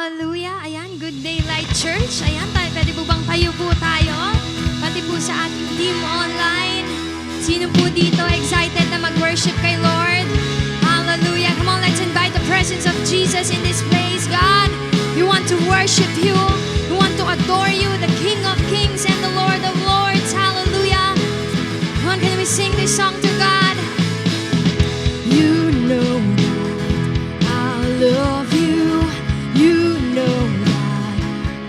Hallelujah! Ayan, Good Day Light Church. Ayan, pwede po bang tayo po tayo? Pati po sa ating team online. Sino po dito excited na mag-worship kay Lord? Hallelujah! Come on, let's invite the presence of Jesus in this place. God, we want to worship you. We want to adore you, the King of Kings and the Lord of Lords. Hallelujah! Come on, can we sing this song to God? You know that I love you. You know that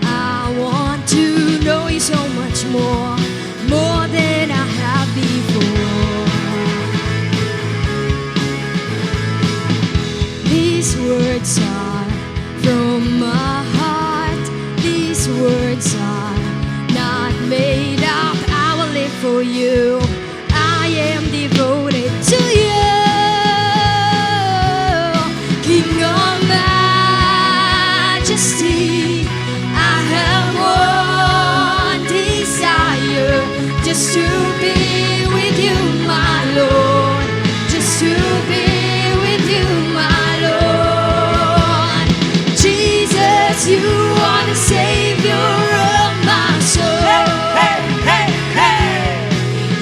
I want to know you so much more than I have before. These words are from my heart. These words are not made up. I will live for you. I am devoted to you. King of Majesty, I have one desire, just to be with you, my Lord, just to be with you, my Lord. Jesus, you are the Savior of my soul. Hey, hey, hey, hey.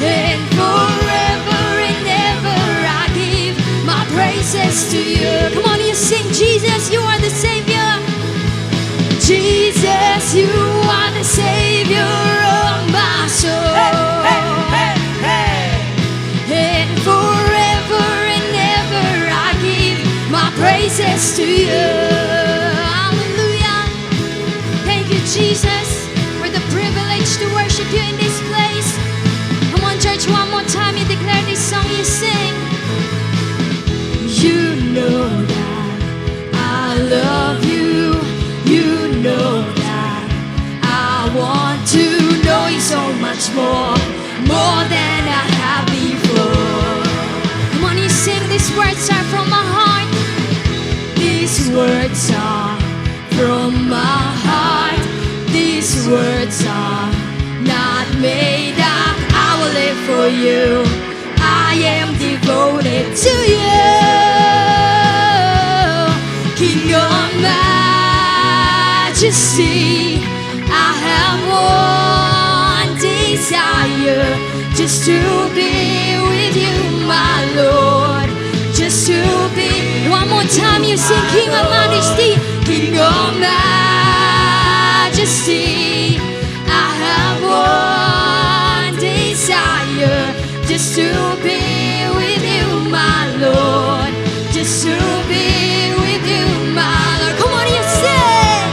And forever and ever I give my praises to you. Come on, you sing, Jesus, you are the Savior. Jesus, you are the Savior of my soul. Hey, hey, hey, hey. And forever and ever I give my praises to you. Hallelujah. Thank you, Jesus, for the privilege to worship you in this place. Come on, church, one more time you declare this song you sing. You know that I love you. You know that I want to know you so much more than I have before. Come on, you sing, these words are from my heart. These words are from my heart. These words are not made up. I will live for you. I am devoted to you. King of Majesty, I have one desire, just to be with you, my Lord, just to be. One more time you sing, King of Majesty, King of Majesty, I have one desire, just to be with you, my Lord, just to be with you, my Lord. Come on, you sing.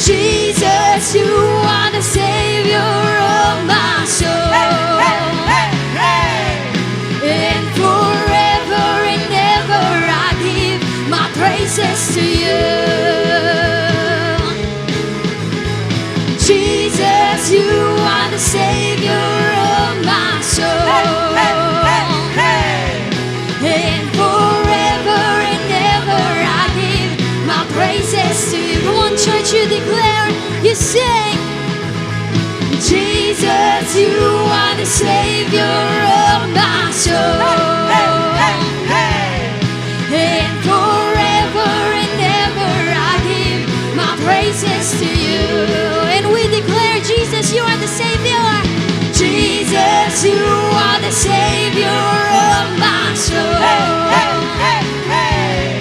Jesus, you are the Savior of my soul. Hey, hey, hey, hey. And forever and ever I give my praises to you. Jesus, you are the Savior of my soul. Hey, hey, hey, hey. And forever and ever I give my praises to you. Come on, church, you declare, you sing. Jesus, you are the Savior of my soul. Hey, hey, hey, hey. And forever and ever I give my praises to you. And we declare, Jesus, you are the Savior. Jesus, you are the Savior of my soul. Hey, hey, hey, hey.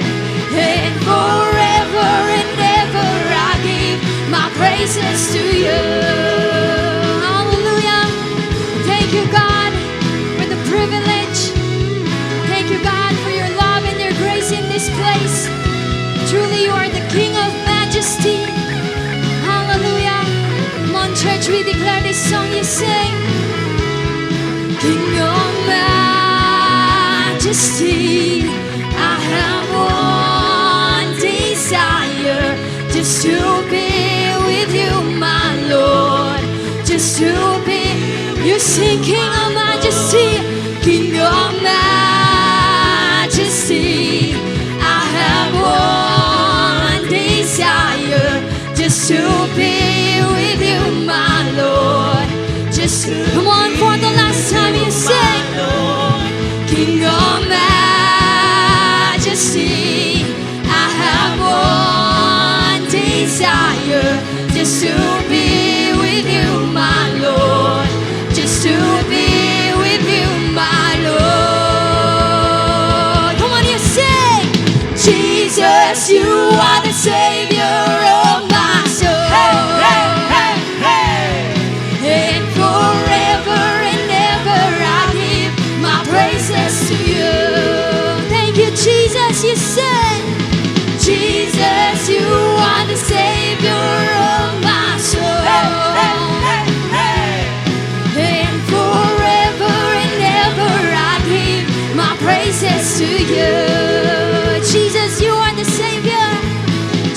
And forever and ever I give my praises to you. Hallelujah. Thank you, God, for the privilege. Thank you, God, for your love and your grace in this place. Truly, you are the King of Majesty. Hallelujah. Come on, church, we declare this song you sing. King of Majesty, I have one desire, just to be with you, my Lord, just to be. You sing, King of Majesty, King of Majesty, I have one desire, just to be with you, my Lord, just to. Come on, for the last time you sing, King of Majesty, I have one desire. you are the Savior of my soul. And forever and ever I give my praises to you. Thank you, Jesus, you said. Jesus, you are the Savior of my soul. And forever and ever I give my praises to you. Jesus, you are the Savior.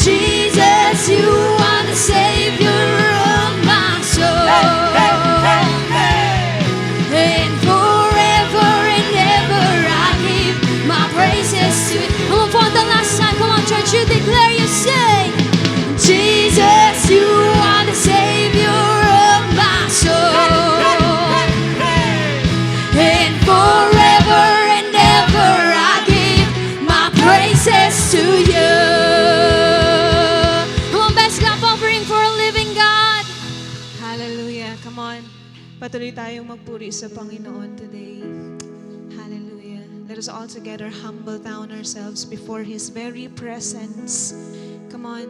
Jesus, you are the Savior of my soul. And forever and ever I give my praises to you. Come on, for the last time, come on, church, you declare, you say, Jesus, you are the Savior of my soul. And forever and ever I give my praises to you. Come on, best clap offering for a living God. Hallelujah. Come on. Patuloy tayong magpuri sa Panginoon today. Hallelujah. Let us all together humble down ourselves before His very presence. Come on.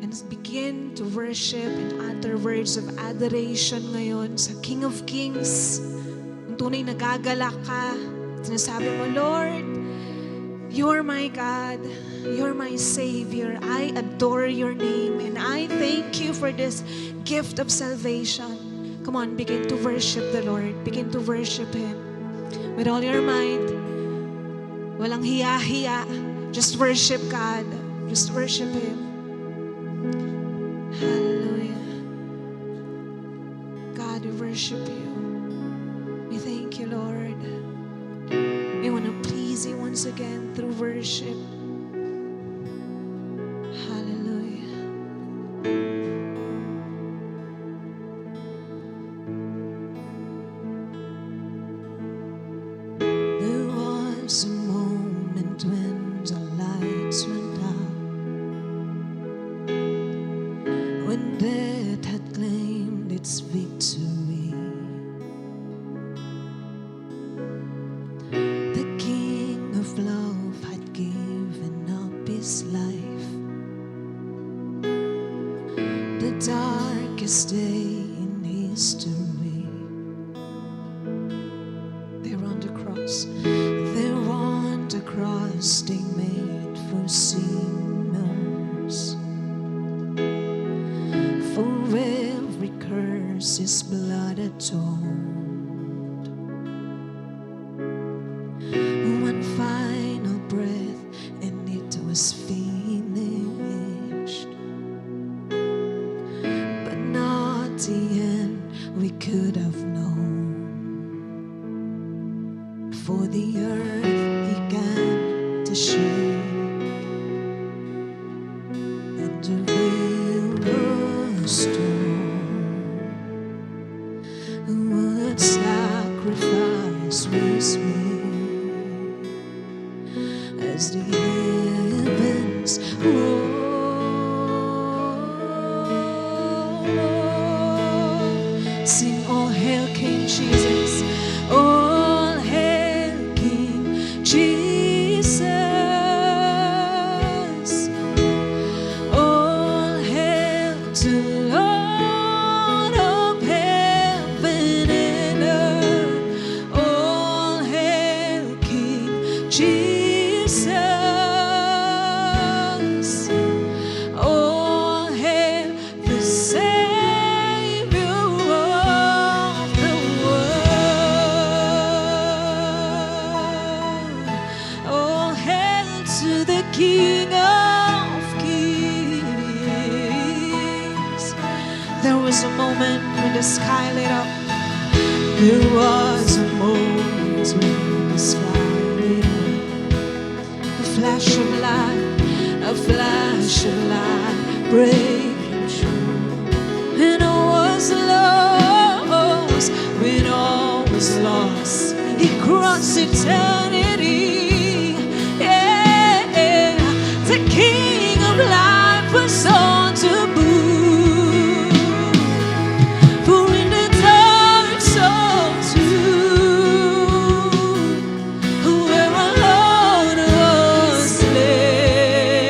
And begin to worship and utter words of adoration ngayon sa King of Kings. Ang tunay nagagalak ka. Sinasabi mo, Lord, You're my God. You're my Savior. I adore Your name. And I thank You for this gift of salvation. Come on, begin to worship the Lord. Begin to worship Him. With all your mind. Walang hiya-hiya. Just worship God. Just worship Him. Hallelujah. God, we worship You. We thank You, Lord. We want to please You once again through worship. Hallelujah. There was a moment when the lights went out, when death had claimed its victory. The King of Love had given up His life. The darkest day in history. There on the cross, there on the cross, they made for sinners. For every curse, His blood atoned. One final breath, and it was finished. But not the end we could have known. For the earth began to shake, and the veil was torn. What sacrifice was made as the heavens roar. Sing, all hail King Jesus. All hail King Jesus. All hail to Lord of heaven and earth. All hail King Jesus. All hail the Savior of the world. All hail to the King of Kings. There was a moment when the sky lit up. There was a moment when the sky lit up. A flash of light, a flash of light breaking through. And all was lost, when all was lost, He crossed eternity. Yeah, the King of life was on the move. For in the dark soul too, where our Lord was slain.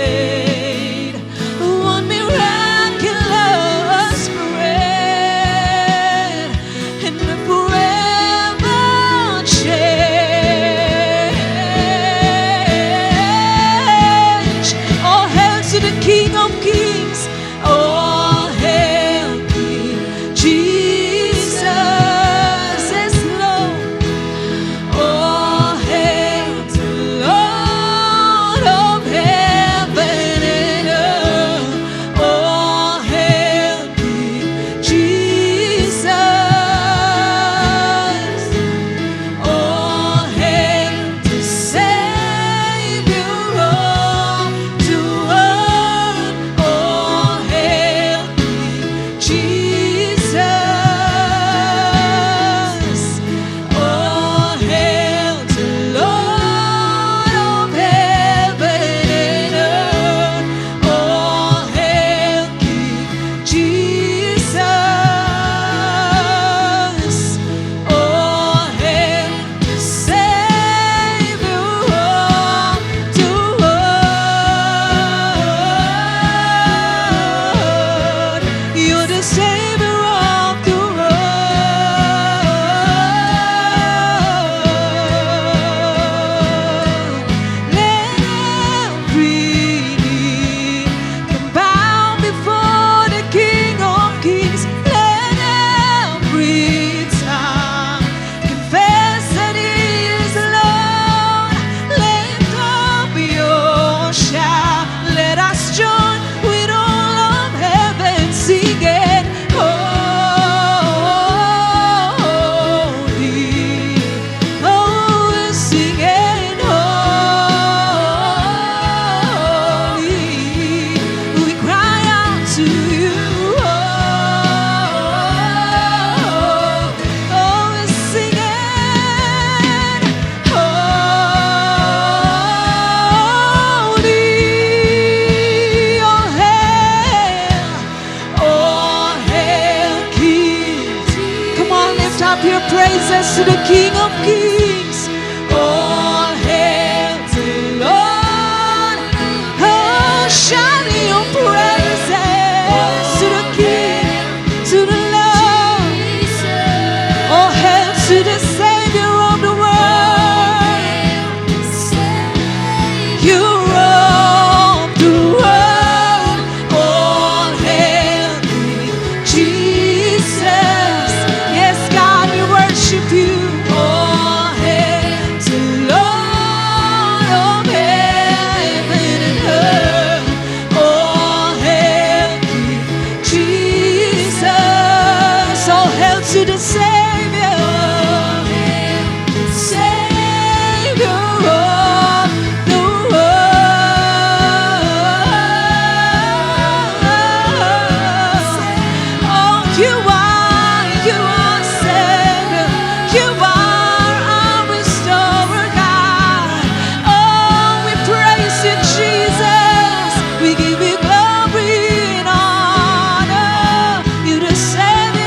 Yes, to the King of Kings. All hail to the Lord. Oh, shout your praises to the King, to the Lord. Oh, hail to the Savior of the world. You roam the world. All hail Jesus. Yes, God, we worship you. All hail to Lord of heaven and earth. All hail Jesus. All hail to the Savior. Savior of the world. Oh, you are Savior. You are our restorer, God. Oh, we praise you, Jesus. We give you glory and honor. You the Savior.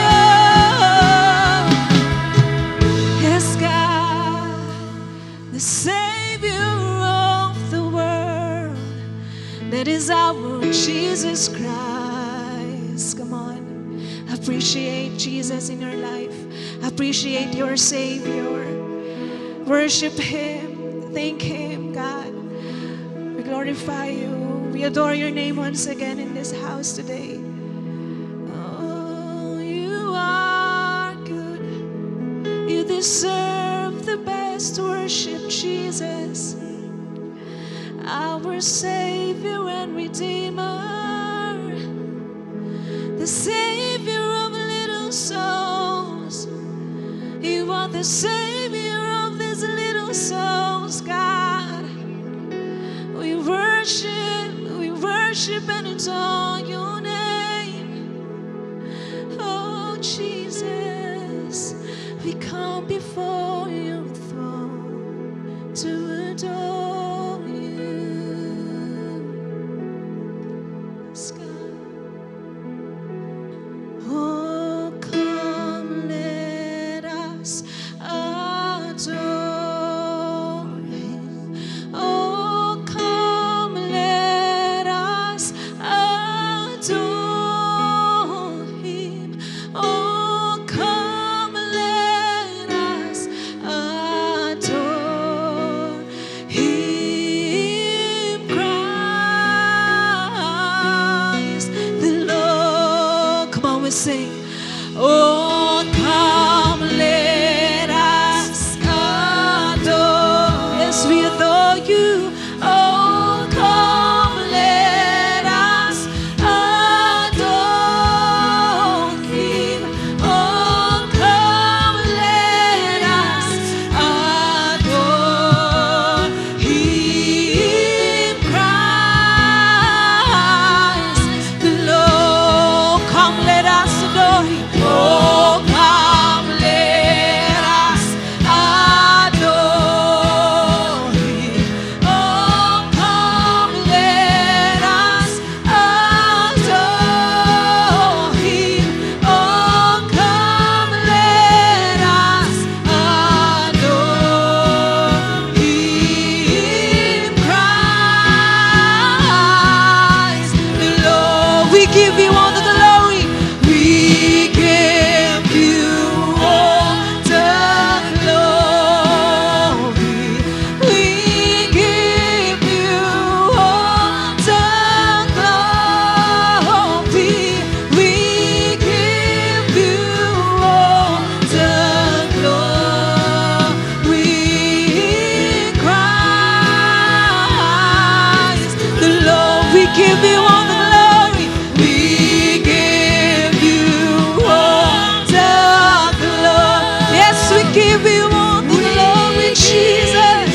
Yes, God, the Savior of the world. That is our Jesus Christ. Come on. Appreciate Jesus in your life. Appreciate your Savior. Worship Him. Thank Him, God. We glorify you. We adore your name once again in this house today. Oh, you are good. You deserve the best worship, Jesus. Our Savior and Redeemer. The Savior of little souls. You are the Savior of these little souls, God. We worship and adore your name. Oh, Jesus, we come before your throne to adore you. Yes, God. Oh, come, let us adore Him. Oh, come, let us adore Him. Oh, come, let us adore Him, Christ the Lord. Come on, we sing. Oh, come, let us adore. Yes, we adore you. Oh, come, let us adore Him. Oh, come, let us adore Him, Christ the Lord. Come, let us adore Him. Oh, come, let us adore Him. Oh, come, let us adore Him. Oh, come, let us adore Him, Christ the Lord. We give you all the glory. We give you all the glory. We give you all the glory. We give you all the glory. Christ the Lord. We give you all the glory. We give you all the glory. Yes, we give you all the glory, Jesus.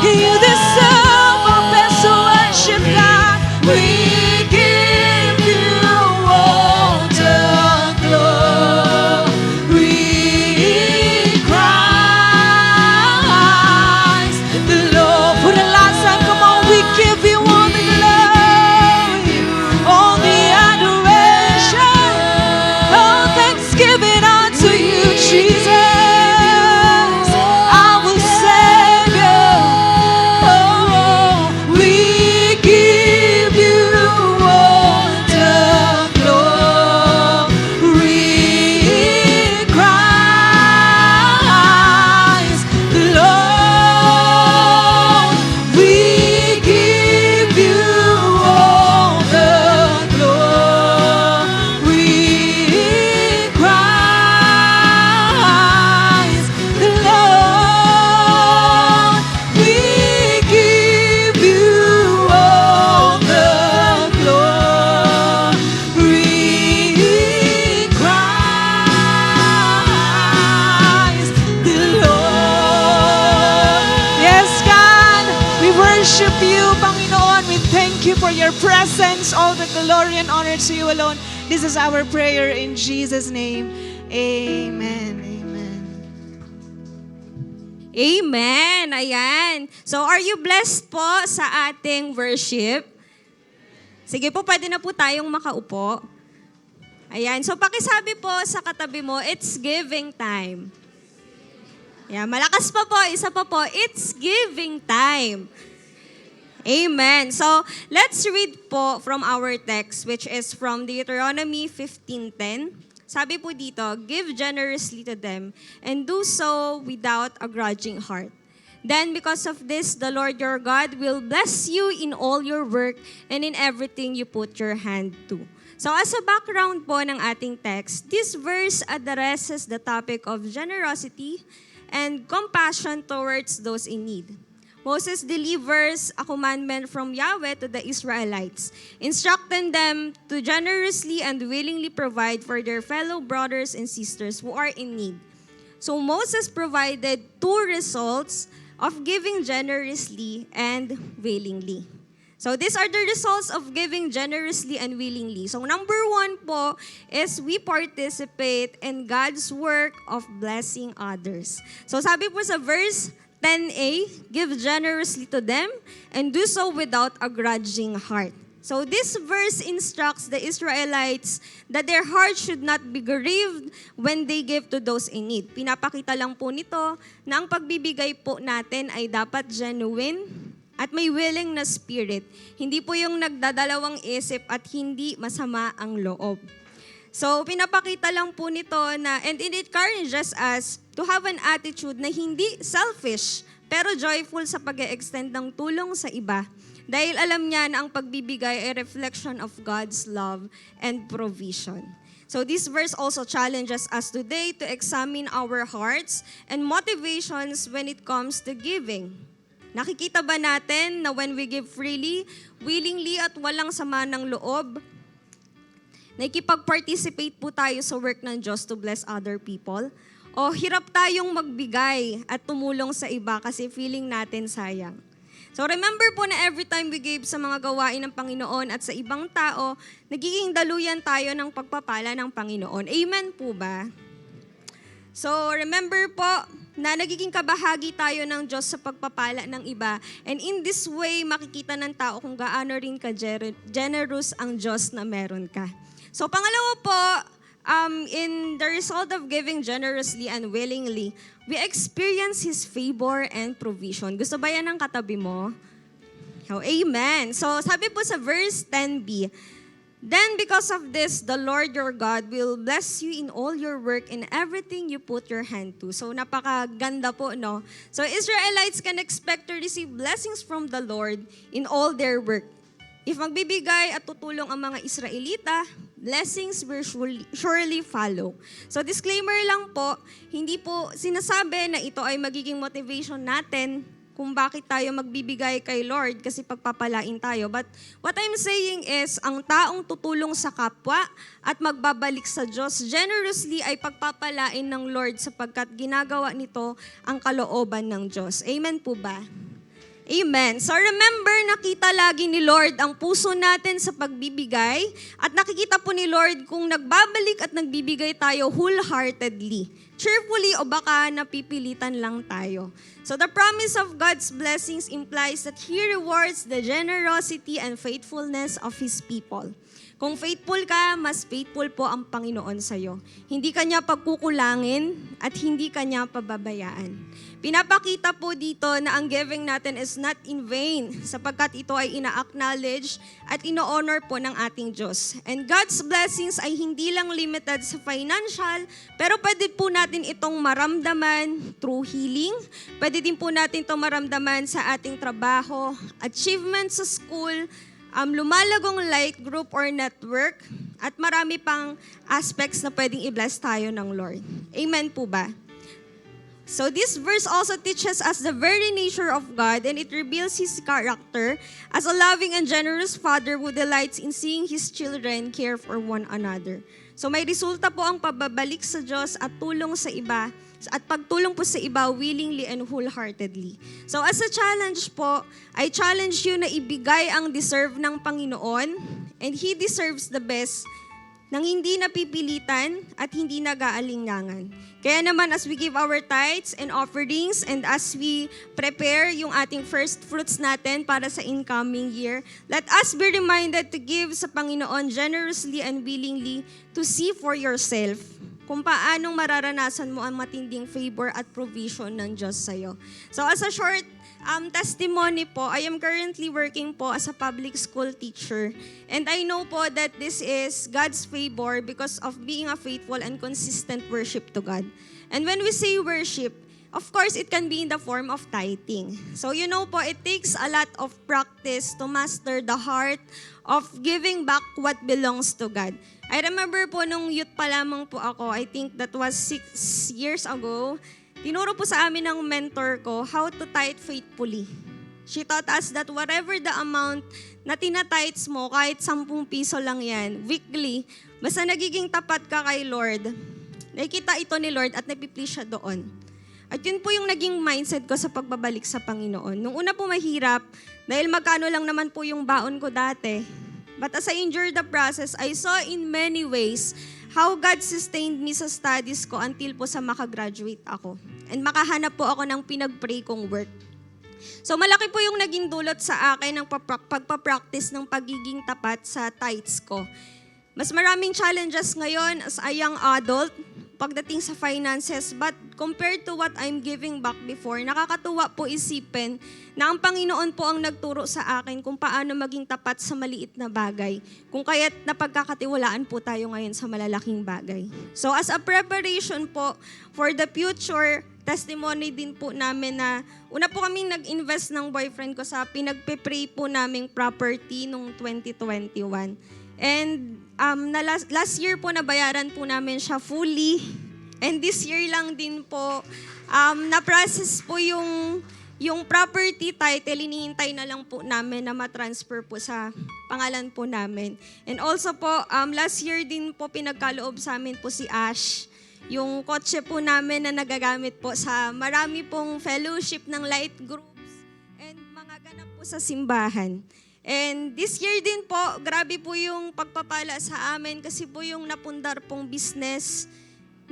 You deserve our best worship, God. We give you all the glory, Christ the Lord. For the last time, come on, we give you all the glory. worship you, Panginoon. We thank you for your presence. All the glory and honor to you alone. This is our prayer in Jesus' name. Amen. Amen. Amen! Ayan. So, are you blessed po sa ating worship? Sige po, pwede na po tayong makaupo. Ayan. So, pakisabi po sa katabi mo, it's giving time. Ayan. Malakas pa po. Isa pa po, it's giving time. Amen. So, let's read po from our text, which is from Deuteronomy 15:10. Sabi po dito, give generously to them and do so without a grudging heart. Then because of this, the Lord your God will bless you in all your work and in everything you put your hand to. So as a background po ng ating text, this verse addresses the topic of generosity and compassion towards those in need. Moses delivers a commandment from Yahweh to the Israelites, instructing them to generously and willingly provide for their fellow brothers and sisters who are in need. So Moses provided two results of giving generously and willingly. So these are the results of giving generously and willingly. So number one po is we participate in God's work of blessing others. So sabi po sa verse 10a, give generously to them and do so without a grudging heart. So this verse instructs the Israelites that their heart should not be grieved when they give to those in need. Pinapakita lang po nito na ang pagbibigay po natin ay dapat genuine at may willing na spirit. Hindi po yung nagdadalawang isip at hindi masama ang loob. So, pinapakita lang po nito na, and it encourages us to have an attitude na hindi selfish, pero joyful sa pag-extend ng tulong sa iba. Dahil alam niya na ang pagbibigay ay reflection of God's love and provision. So this verse also challenges us today to examine our hearts and motivations when it comes to giving. Nakikita ba natin na when we give freely, willingly at walang sama ng loob, nakikipag-participate po tayo sa work ng Diyos to bless other people? O hirap tayong magbigay at tumulong sa iba kasi feeling natin sayang? So remember po na every time we give sa mga gawain ng Panginoon at sa ibang tao, nagiging daluyan tayo ng pagpapala ng Panginoon. Amen po ba? So remember po na nagiging kabahagi tayo ng Diyos sa pagpapala ng iba. And in this way, makikita ng tao kung gaano rin ka generous ang Diyos na meron ka. So pangalawa po, in the result of giving generously and willingly, we experience His favor and provision. Gusto ba yan ng katabi mo? Oh, amen. So sabi po sa verse 10b, then because of this, the Lord your God will bless you in all your work and everything you put your hand to. So napakaganda po, no? So Israelites can expect to receive blessings from the Lord in all their work. If magbibigay at tutulong ang mga Israelita, blessings will surely follow. So disclaimer lang po, hindi po sinasabi na ito ay magiging motivation natin kung bakit tayo magbibigay kay Lord kasi pagpapalain tayo. But what I'm saying is, ang taong tutulong sa kapwa at magbabalik sa Diyos generously ay pagpapalain ng Lord sapagkat ginagawa nito ang kalooban ng Diyos. Amen po ba? Amen. So remember, nakita lagi ni Lord ang puso natin sa pagbibigay at nakikita po ni Lord kung nagbabalik at nagbibigay tayo wholeheartedly, cheerfully o baka napipilitan lang tayo. So the promise of God's blessings implies that He rewards the generosity and faithfulness of His people. Kung faithful ka, mas faithful po ang Panginoon sa'yo. Hindi ka niya pagkukulangin at hindi ka niya pababayaan. Pinapakita po dito na ang giving natin is not in vain sapagkat ito ay ina-acknowledge at ino-honor po ng ating Diyos. And God's blessings ay hindi lang limited sa financial, pero pwede po natin itong maramdaman through healing. Pwede din po natin itong maramdaman sa ating trabaho, achievements sa school, lumalagong light group or network, at marami pang aspects na pwedeng i-bless tayo ng Lord. Amen po ba? So this verse also teaches us the very nature of God and it reveals His character as a loving and generous Father who delights in seeing His children care for one another. So may resulta po ang pababalik sa Diyos at tulong sa iba, at pagtulong po sa iba willingly and wholeheartedly. So as a challenge po, I challenge you na ibigay ang deserve ng Panginoon, and He deserves the best, nang hindi napipilitan at hindi nag-aalinlangan. Kaya naman as we give our tithes and offerings and as we prepare yung ating first fruits natin para sa incoming year, let us be reminded to give sa Panginoon generously and willingly, to see for yourself kung paanong mararanasan mo ang matinding favor at provision ng Diyos sa'yo. So as a short testimony po, I am currently working po as a public school teacher. And I know po that this is God's favor because of being a faithful and consistent worship to God. And when we say worship, of course, it can be in the form of tithing. So you know po, it takes a lot of practice to master the heart of giving back what belongs to God. I remember po nung youth pa lamang po ako, I think that was 6 years ago, tinuro po sa amin ng mentor ko how to tithe faithfully. She taught us that whatever the amount na tinatites mo, kahit 10 piso lang yan, weekly, basta nagiging tapat ka kay Lord, nakikita ito ni Lord at napiplease siya doon. At yun po yung naging mindset ko sa pagbabalik sa Panginoon. Nung una po mahirap, dahil magkano lang naman po yung baon ko dati. But as I endured the process, I saw in many ways how God sustained me sa studies ko until po sa makagraduate ako. And makahanap po ako ng pinag-pray kong work. So malaki po yung naging dulot sa akin ng pagpapractice ng pagiging tapat sa tithes ko. Mas maraming challenges ngayon as a young adult pagdating sa finances, but compared to what I'm giving back before, nakakatuwa po isipin na ang Panginoon po ang nagturo sa akin kung paano maging tapat sa maliit na bagay, kung kaya't napagkakatiwalaan po tayo ngayon sa malalaking bagay. So as a preparation po for the future, testimony din po namin na una po kaming nag-invest ng boyfriend ko sa pinagpe-pray po naming property noong 2021. And last year po nabayaran po namin siya fully. And this year lang din po na-process po yung property title. Hinihintay na lang po namin na matransfer po sa pangalan po namin. And also po last year din po pinagkaloob sa amin po si Ash. Yung kotse po namin na nagagamit po sa marami pong fellowship ng light groups and mga ganap po sa simbahan. And this year din po, grabe po yung pagpapala sa amin kasi po yung napundar pong business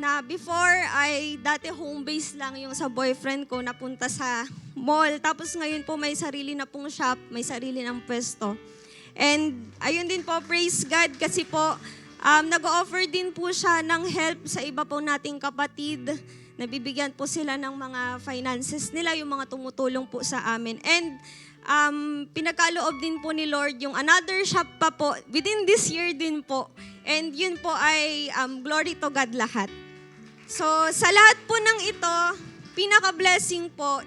na before ay dati home base lang yung sa boyfriend ko, napunta sa mall. Tapos ngayon po may sarili na pong shop, may sarili ng pwesto. And ayun din po, praise God kasi po nag-offer din po siya ng help sa iba po nating kapatid. Nabibigyan po sila ng mga finances nila, yung mga tumutulong po sa amin. And pinagkaloob din po ni Lord yung another shop pa po within this year din po. And yun po ay glory to God lahat. So sa lahat po ng ito, pinaka-blessing po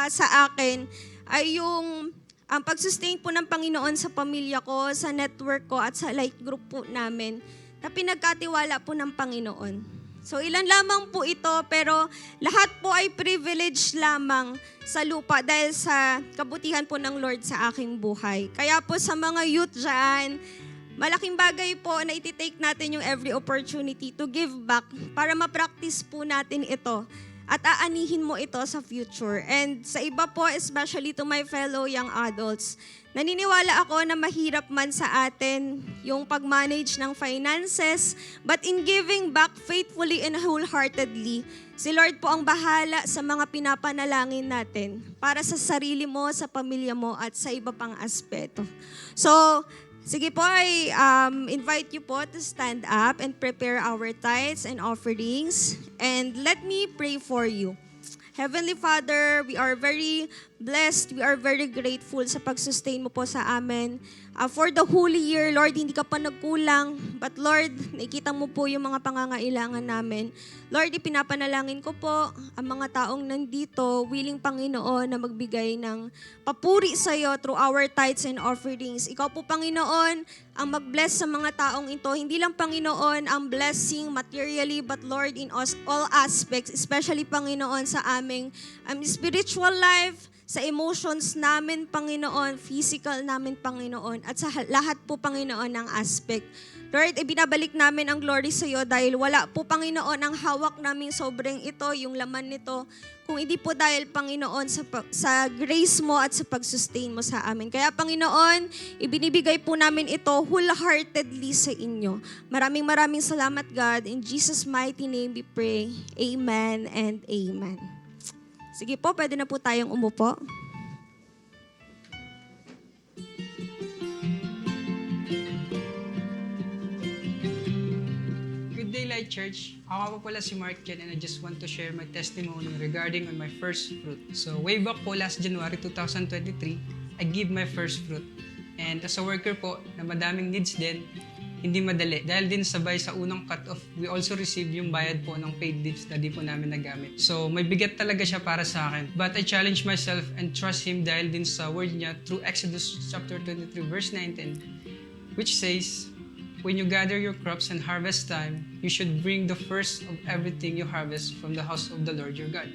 sa akin ay yung pag-sustain po ng Panginoon sa pamilya ko, sa network ko at sa light group po namin na pinagkatiwala po ng Panginoon. So ilan lamang po ito pero lahat po ay privilege lamang sa lupa dahil sa kabutihan po ng Lord sa aking buhay. Kaya po sa mga youth dyan, malaking bagay po na iti-take natin yung every opportunity to give back para ma-practice po natin ito at aanihin mo ito sa future. And sa iba po, especially to my fellow young adults, naniniwala ako na mahirap man sa atin yung pag-manage ng finances, but in giving back faithfully and wholeheartedly, si Lord po ang bahala sa mga pinapanalangin natin para sa sarili mo, sa pamilya mo, at sa iba pang aspeto. So, sige po, I invite you po to stand up and prepare our tithes and offerings. And let me pray for you. Heavenly Father, we are very blessed, we are very grateful sa pag-sustain mo po sa amin. For the whole year, Lord, hindi ka pa nagkulang. But Lord, nakikita mo po yung mga pangangailangan namin. Lord, ipinapanalangin ko po ang mga taong nandito, willing Panginoon na magbigay ng papuri sa iyo through our tithes and offerings. Ikaw po, Panginoon, ang mag-bless sa mga taong ito. Hindi lang, Panginoon, ang blessing materially, but Lord, in all aspects, especially, Panginoon, sa aming spiritual life, sa emotions namin, Panginoon, physical namin, Panginoon, at sa lahat po, Panginoon, ng aspect. Lord, ibinabalik namin ang glory sa iyo dahil wala po, Panginoon, ang hawak namin sobrang ito, yung laman nito, kung hindi po dahil, Panginoon, sa grace mo at sa pag-sustain mo sa amin. Kaya, Panginoon, ibinibigay po namin ito wholeheartedly sa inyo. Maraming salamat, God. In Jesus' mighty name we pray. Amen and amen. Sige po, pwede na po tayong umupo. Good day, Light Church. Ako po pala si Mark Jen and I just want to share my testimony regarding on my first fruit. So, way back po last January 2023, I give my first fruit. And as a worker po, na madaming needs din, hindi madali. Dahil din sabay sa unang cut-off, we also receive yung bayad po ng paid leaves na di po namin nagamit. So, may bigat talaga siya para sa akin. But I challenge myself and trust Him dahil din sa word niya through Exodus chapter 23 verse 19, which says, when you gather your crops and harvest time, you should bring the first of everything you harvest from the house of the Lord your God.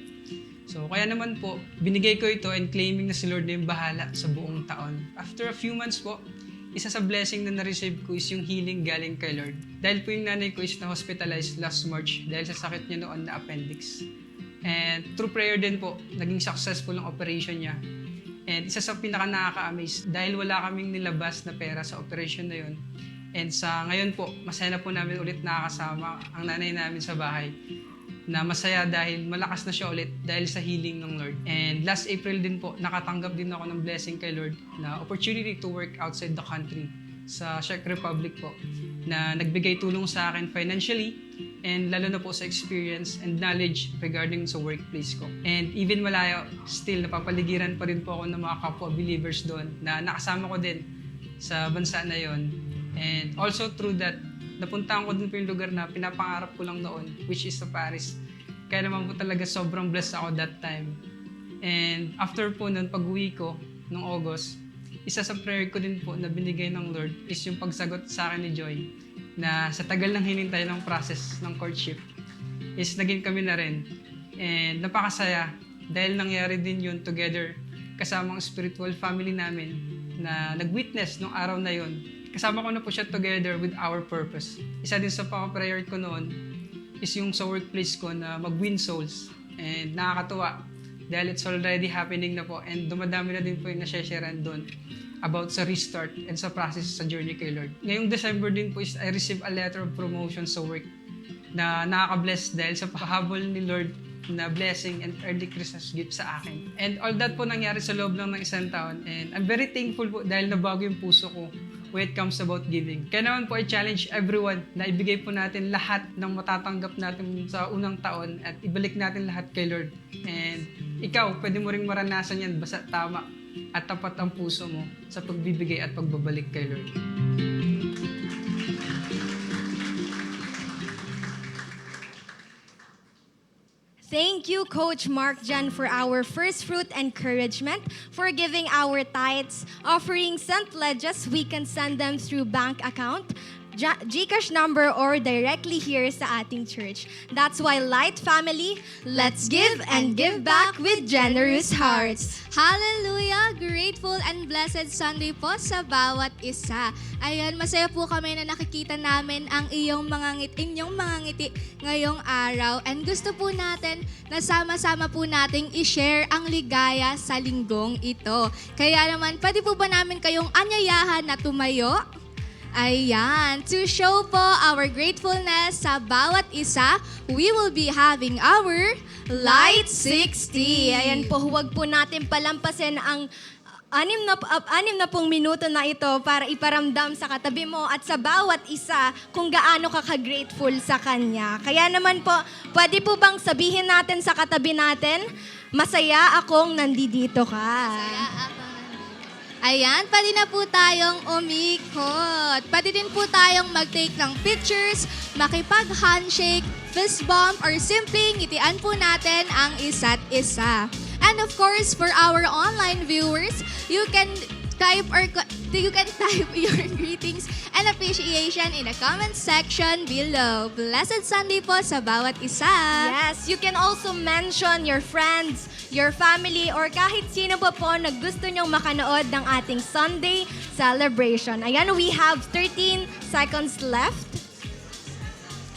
So, kaya naman po, binigay ko ito and claiming na si Lord na yung bahala sa buong taon. After a few months po, isa sa blessing na na-receive ko is yung healing galing kay Lord. Dahil po yung nanay ko is na-hospitalized last March dahil sa sakit niya noon na appendix. And through prayer din po, naging successful ang operation niya. And isa sa pinaka-nakaka-amaze, dahil wala kaming nilabas na pera sa operation na yun. And sa ngayon po, masaya na po namin ulit nakakasama ang nanay namin sa bahay. Na masaya dahil malakas na siya ulit dahil sa healing ng Lord. And last April din po, nakatanggap din ako ng blessing kay Lord na opportunity to work outside the country sa Czech Republic po, na nagbigay tulong sa akin financially and lalo na po sa experience and knowledge regarding sa workplace ko. And even malayo, still napapaligiran pa rin po ako ng mga kapwa believers doon na nakasama ko din sa bansa na yon. And also through that, napuntahan ko din po yung lugar na pinapangarap ko lang noon, which is sa Paris. Kaya naman po talaga sobrang blessed ako that time. And after po nun, pag-uwi ko, nung August, isa sa prayer ko din po na binigay ng Lord is yung pagsagot sa akin ni Joy na sa tagal ng hinintay ng process ng courtship is naging kami na rin. And napakasaya dahil nangyari din yun together kasama ang spiritual family namin na nag-witness nung araw na yun. Kasama ko na po siya together with our purpose. Isa din sa prayer ko noon is yung sa workplace ko na mag-win souls. And nakakatuwa dahil it's already happening na po and dumadami na din po yung nasesharean doon about sa restart and sa process sa journey kay Lord. Ngayong December din po is I received a letter of promotion sa work na nakaka-bless dahil sa pahabol ni Lord na blessing and early Christmas gift sa akin. And all that po nangyari sa loob lang ng isang taon and I'm very thankful po dahil nabago yung puso ko when it comes about giving. Kaya naman po I challenge everyone na ibigay po natin lahat ng matatanggap natin sa unang taon at ibalik natin lahat kay Lord. And ikaw, pwede mo ring maranasan yan basta tama at tapat ang puso mo sa pagbibigay at pagbabalik kay Lord. Thank you, Coach Mark Jan, for our first fruit encouragement, for giving our tithes, offerings, and pledges. We can send them through bank account, GCash number, or directly here sa ating church. That's why, Light Family, let's give and give back with generous hearts. Hallelujah! Grateful and blessed Sunday po sa bawat isa. Ayan, masaya po kami na nakikita namin ang inyong mga ngiti ngayong araw. And gusto po natin na sama-sama po nating i-share ang ligaya sa linggong ito. Kaya naman, pwede po ba namin kayong anyayahan na tumayo? Ayan, to show po our gratefulness sa bawat isa, we will be having our Light 60. Ayan po, huwag po natin palampasin ang 60 minuto na ito para iparamdam sa katabi mo at sa bawat isa kung gaano ka ka-grateful sa Kanya. Kaya naman po, pwede po bang sabihin natin sa katabi natin, masaya akong nandito ka. Ayan, pwede na po tayong umikot. Pwede din po tayong mag-take ng pictures, makipag-handshake, fist bump, or simpleng ngitian po natin ang isa't isa. And of course, for our online viewers, you can type your greetings and appreciation in the comment section below. Blessed Sunday po sa bawat isa. Yes, you can also mention your friends, your family, or kahit sino pa po na gusto nyong makanood ng ating Sunday celebration. Ayan, we have 13 seconds left.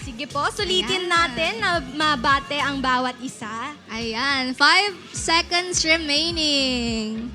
Sige po, sulitin Ayan. natin na mabate ang bawat isa. Ayan, 5 seconds remaining.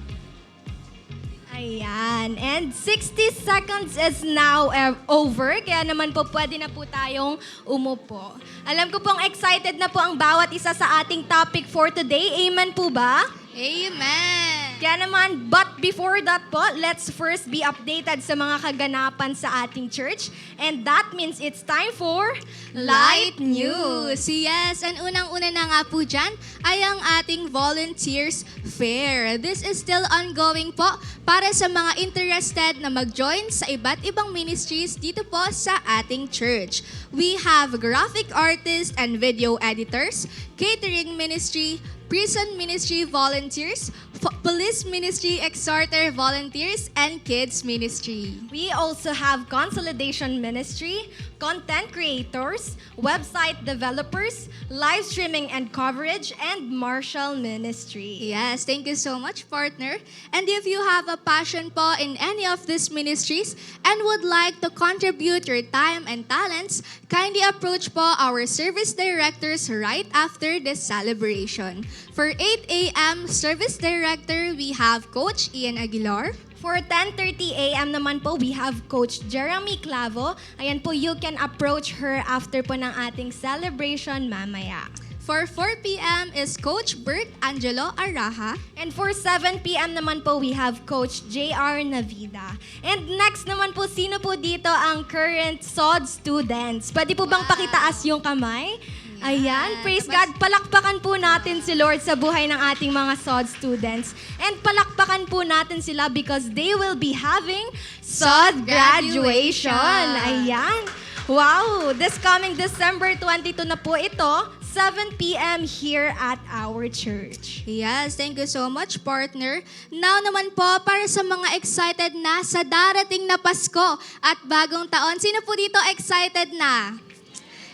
Ayan. And 60 seconds is now over. Kaya naman po pwede na po tayong umupo. Alam ko pong excited na po ang bawat isa sa ating topic for today. Amen po ba? Amen. Kaya naman, but before that po, let's first be updated sa mga kaganapan sa ating church. And that means it's time for Light News. Yes, and unang-una na nga po dyan ay ang ating Volunteers Fair. This is still ongoing po para sa mga interested na mag-join sa iba't ibang ministries dito po sa ating church. We have graphic artists and video editors, catering ministry, prison ministry volunteers, police ministry exhorter volunteers, and kids ministry. We also have consolidation ministry, content creators, website developers, live streaming and coverage, and Marshall ministry. Yes, thank you so much, partner. And if you have a passion po in any of these ministries and would like to contribute your time and talents, kindly approach po our service directors right after this celebration. For 8 a.m. service director, we have Coach Ian Aguilar. For 10:30 a.m. naman po, we have Coach Jeremy Clavo. Ayan po, you can approach her after po ng ating celebration mamaya. For 4 p.m. is Coach Bert Angelo Araha. And for 7 p.m. naman po, we have Coach J.R. Navida. And next naman po, sino po dito ang current SOD students? Pwede po bang pakitaas yung kamay? Ayan, praise God. Palakpakan po natin si Lord sa buhay ng ating mga SOD students. And palakpakan po natin sila because they will be having SOD graduation. Ayan. Wow, this coming December 22 na po ito, 7 p.m. here at our church. Yes, thank you so much, partner. Now naman po, para sa mga excited na sa darating na Pasko at bagong taon, sino po dito excited na?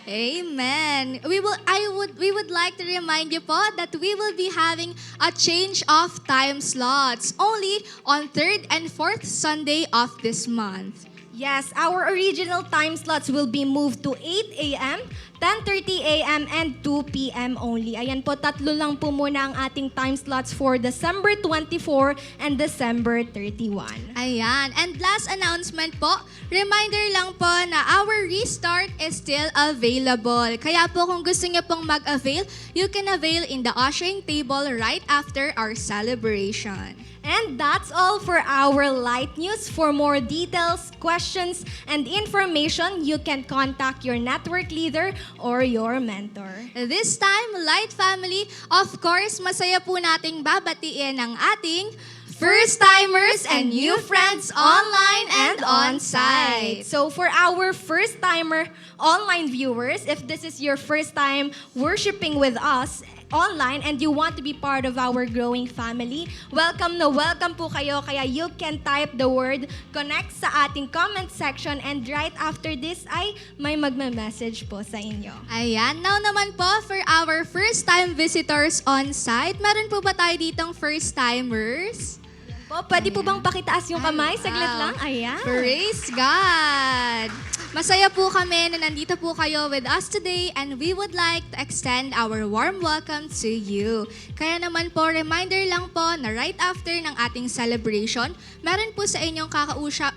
Amen. We would like to remind you po that we will be having a change of time slots only on 3rd and 4th Sunday of this month. Yes, our original time slots will be moved to 8 a.m., 10:30 a.m. and 2 p.m. only. Ayan po, tatlo lang po muna ang ating time slots for December 24 and December 31. Ayan. And last announcement po, reminder lang po na our restart is still available. Kaya po kung gusto niyo pong mag-avail, you can avail in the ushering table right after our celebration. And that's all for our light news. For more details, questions, and information, you can contact your network leader or your mentor. This time, Light Family, of course, masaya po nating babatiin ang ating first-timers and new friends online and on-site. So for our first-timer online viewers, if this is your first time worshiping with us online and you want to be part of our growing family, welcome na welcome po kayo. Kaya you can type the word connect sa ating comment section and right after this ay may magme-message po sa inyo. Ayan, now naman po for our first-time visitors on-site, meron po ba tayo ditong first-timers? Po, pwede po bang pakitaas yung kamay? Saglit Wow. lang. Ayan. Praise God! Masaya po kami na nandito po kayo with us today and we would like to extend our warm welcome to you. Kaya naman po, reminder lang po na right after ng ating celebration, meron po sa inyong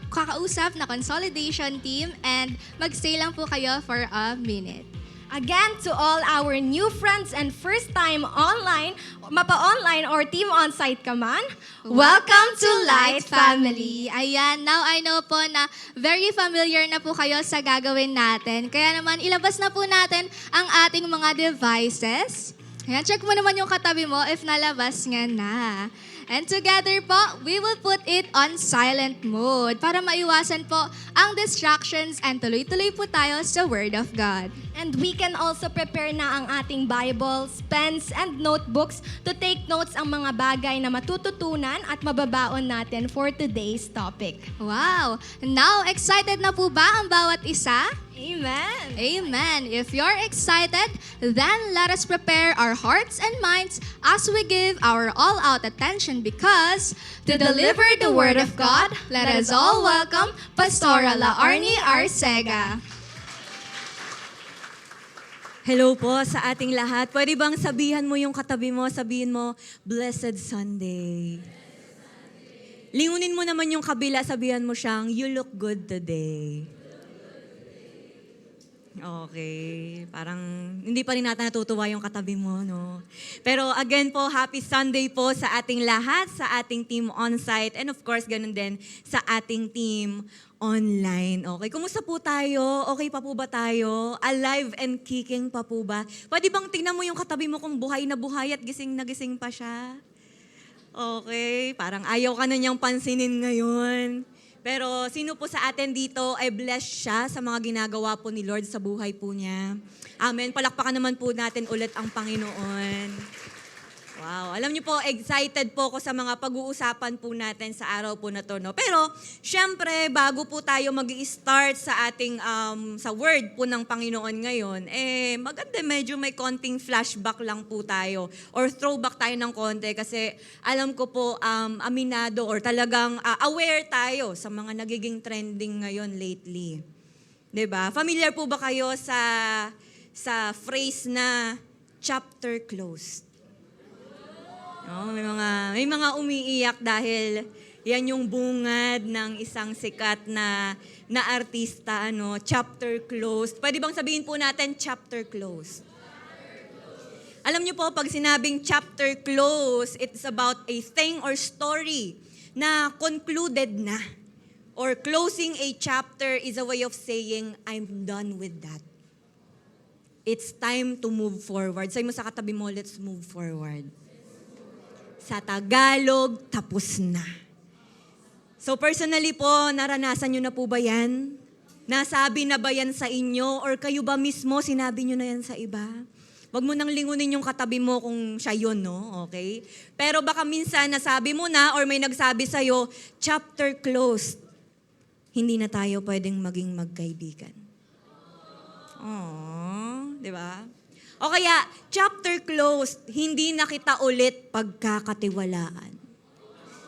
kakausap na consolidation team and magstay lang po kayo for a minute. Again, to all our new friends and first-time online, mapa-online or team on-site ka man, welcome to Light Family. Ayan, now I know po na very familiar na po kayo sa gagawin natin. Kaya naman, ilabas na po natin ang ating mga devices. Ayan, check mo naman yung katabi mo if nalabas nga na. And together po, we will put it on silent mode para maiwasan po ang distractions and tuloy-tuloy po tayo sa Word of God. And we can also prepare na ang ating Bibles, pens, and notebooks to take notes ang mga bagay na matututunan at mababaon natin for today's topic. Wow! Now, excited na po ba ang bawat isa? Amen. Amen. If you're excited, then let us prepare our hearts and minds as we give our all-out attention because to deliver the Word of God, let us all welcome Pastora Laarni Arcega. Hello po sa ating lahat. Pwede bang sabihan mo yung katabi mo, sabihin mo, Blessed Sunday. Lingunin mo naman yung kabila, sabihan mo siyang, you look good today. Okay. Parang hindi pa rin natin natutuwa yung katabi mo, no? Pero again po, happy Sunday po sa ating lahat, sa ating team on-site, and of course, ganun din sa ating team online. Okay, kumusta po tayo? Okay pa po ba tayo? Alive and kicking pa po ba? Pwede bang tingnan mo yung katabi mo kung buhay na buhay at gising na gising pa siya? Okay, parang ayaw ka na niyang pansinin ngayon. Pero sino po sa atin dito ay blessed siya sa mga ginagawa po ni Lord sa buhay po niya. Amen. Palakpakan naman po natin ulit ang Panginoon. Wow. Alam niyo po, excited po ako sa mga pag-uusapan po natin sa araw po na to. No? Pero, syempre, bago po tayo mag-i-start sa ating, sa word po ng Panginoon ngayon, maganda medyo may konting flashback lang po tayo or throwback tayo ng konti kasi alam ko po, aminado or talagang aware tayo sa mga nagiging trending ngayon lately. 'Di ba? Familiar po ba kayo sa phrase na chapter closed? No, may mga umiiyak dahil yan yung bungad ng isang sikat na artista, ano, chapter closed. Pwede bang sabihin po natin chapter closed? Alam niyo po, pag sinabing chapter closed, it's about a thing or story na concluded na. Or closing a chapter is a way of saying, I'm done with that. It's time to move forward. Sabi mo sa katabi mo, let's move forward. Sa Tagalog, tapos na. So personally po, naranasan nyo na po ba yan? Nasabi na ba yan sa inyo? Or kayo ba mismo, sinabi nyo na yan sa iba? Huwag mo nang lingunin yung katabi mo kung siya yun, no? Okay? Pero baka minsan nasabi mo na or may nagsabi sa'yo, chapter closed. Hindi na tayo pwedeng maging magkaibigan. Oh, di ba? O kaya, chapter closed, hindi na kita ulit pagkakatiwalaan.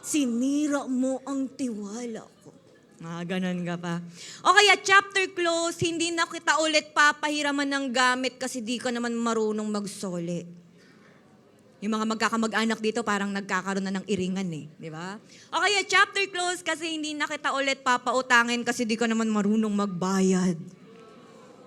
Sinira mo ang tiwala ko. Ganon ka pa. O kaya, chapter closed, hindi na kita ulit papahiraman ng gamit kasi di ka naman marunong magsoli. Yung mga magkakamag-anak dito parang nagkakaroon na ng iringan eh. Di ba? O kaya, chapter closed kasi hindi na kita ulit papautangin kasi di ka naman marunong magbayad.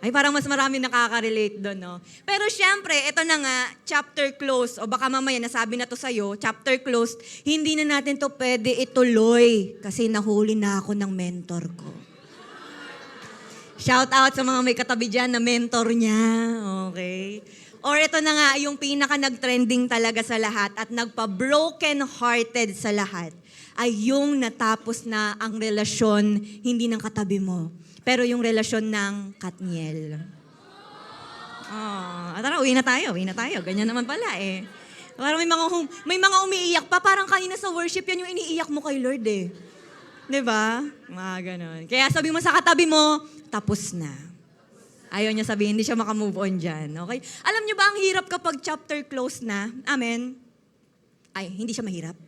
Ay, parang mas marami nakaka-relate doon, no? Pero syempre, ito na nga, chapter closed, o baka mamaya nasabi na to sa'yo, chapter closed, hindi na natin to pwede ituloy kasi nahuli na ako ng mentor ko. Shout out sa mga may katabi dyan na mentor niya, okay? Or ito na nga, yung pinaka nag-trending talaga sa lahat at nagpa-broken-hearted sa lahat ay yung natapos na ang relasyon, hindi ng katabi mo, pero yung relasyon ng Katniel. Tara, uwi na tayo. Ganyan naman pala eh. Parang may mga umiiyak pa. Parang kanina sa worship, yan yung iniiyak mo kay Lord eh. Diba? Mga ganon. Kaya sabi mo sa katabi mo, tapos na. Ayaw niya sabihin, hindi siya makamove on dyan. Okay? Alam niyo ba, ang hirap kapag chapter close na? Amen? Ay, hindi siya mahirap.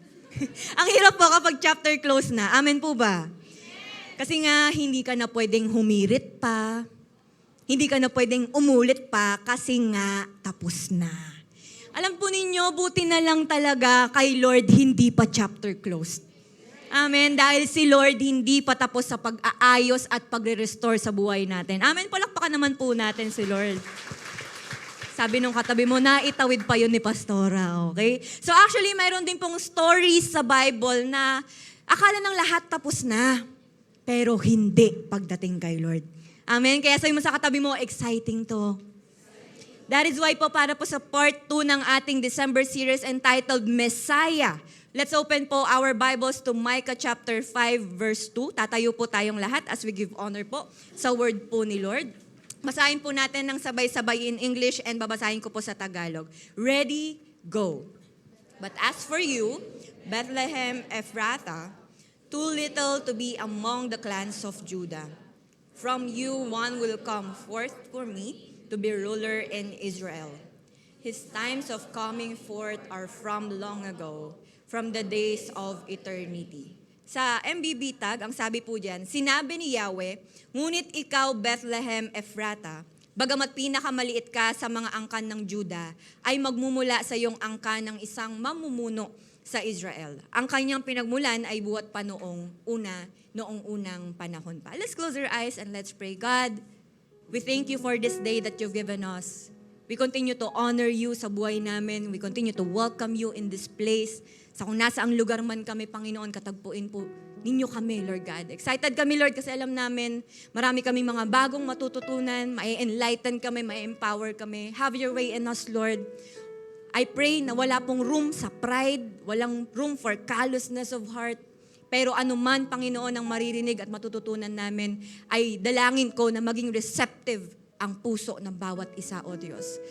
Ang hirap po kapag chapter close na. Amen po ba? Kasi nga, hindi ka na pwedeng humirit pa. Hindi ka na pwedeng umulit pa kasi nga, tapos na. Alam po ninyo, buti na lang talaga kay Lord, hindi pa chapter closed. Amen. Dahil si Lord hindi pa tapos sa pag-aayos at pagre-restore sa buhay natin. Amen. Palakpakan naman po natin si Lord. Sabi nung katabi mo, naitawid pa yun ni Pastora. Okay? So actually, mayroon din pong stories sa Bible na akala ng lahat tapos na. Pero hindi pagdating kay Lord. Amen? Kaya sabi mo sa katabi mo, exciting to. That is why po para po sa part 2 ng ating December series entitled Messiah. Let's open po our Bibles to Micah chapter 5 verse 2. Tatayo po tayong lahat as we give honor po sa word po ni Lord. Basahin po natin ng sabay-sabay in English and babasahin ko po sa Tagalog. Ready, go. But as for you, Bethlehem Ephrathah, too little to be among the clans of Judah. From you one will come forth for me to be ruler in Israel. His times of coming forth are from long ago, from the days of eternity. Sa MBB tag, ang sabi po diyan, sinabi ni Yahweh, ngunit ikaw, Bethlehem Ephrata, bagamat pinakamaliit ka sa mga angkan ng Juda, ay magmumula sa iyong angkan ng isang mamumuno sa Israel. Ang kanyang pinagmulan ay buhat pa noong unang panahon pa. Let's close our eyes and let's pray. God, we thank you for this day that you've given us. We continue to honor you sa buhay namin. We continue to welcome you in this place. Sa kung nasa ang lugar man kami, Panginoon, katagpuin po ninyo kami, Lord God. Excited kami, Lord, kasi alam namin, marami kami mga bagong matututunan, mai-enlighten kami, mai-empower kami. Have your way in us, Lord. I pray na wala pong room sa pride, walang room for callousness of heart. Pero anuman, Panginoon, ang maririnig at matututunan namin, ay dalangin ko na maging receptive ang puso ng bawat isa, O Diyos.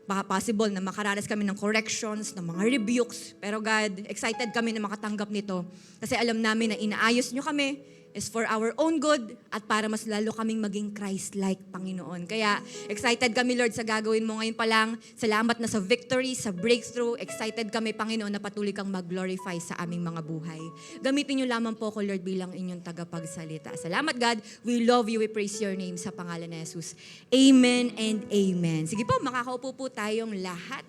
Baka possible na makaranas kami ng corrections, ng mga rebukes. Pero God, excited kami na makatanggap nito. Kasi alam namin na inaayos nyo kami is for our own good at para mas lalo kaming maging Christ-like, Panginoon. Kaya excited kami, Lord, sa gagawin mo ngayon pa lang. Salamat na sa victory, sa breakthrough. Excited kami, Panginoon, na patuloy kang mag-glorify sa aming mga buhay. Gamitin nyo lamang po ko, Lord, bilang inyong tagapagsalita. Salamat, God. We love you. We praise your name sa pangalan ni Jesus. Amen and amen. Sige po, makakaupo po tayong lahat.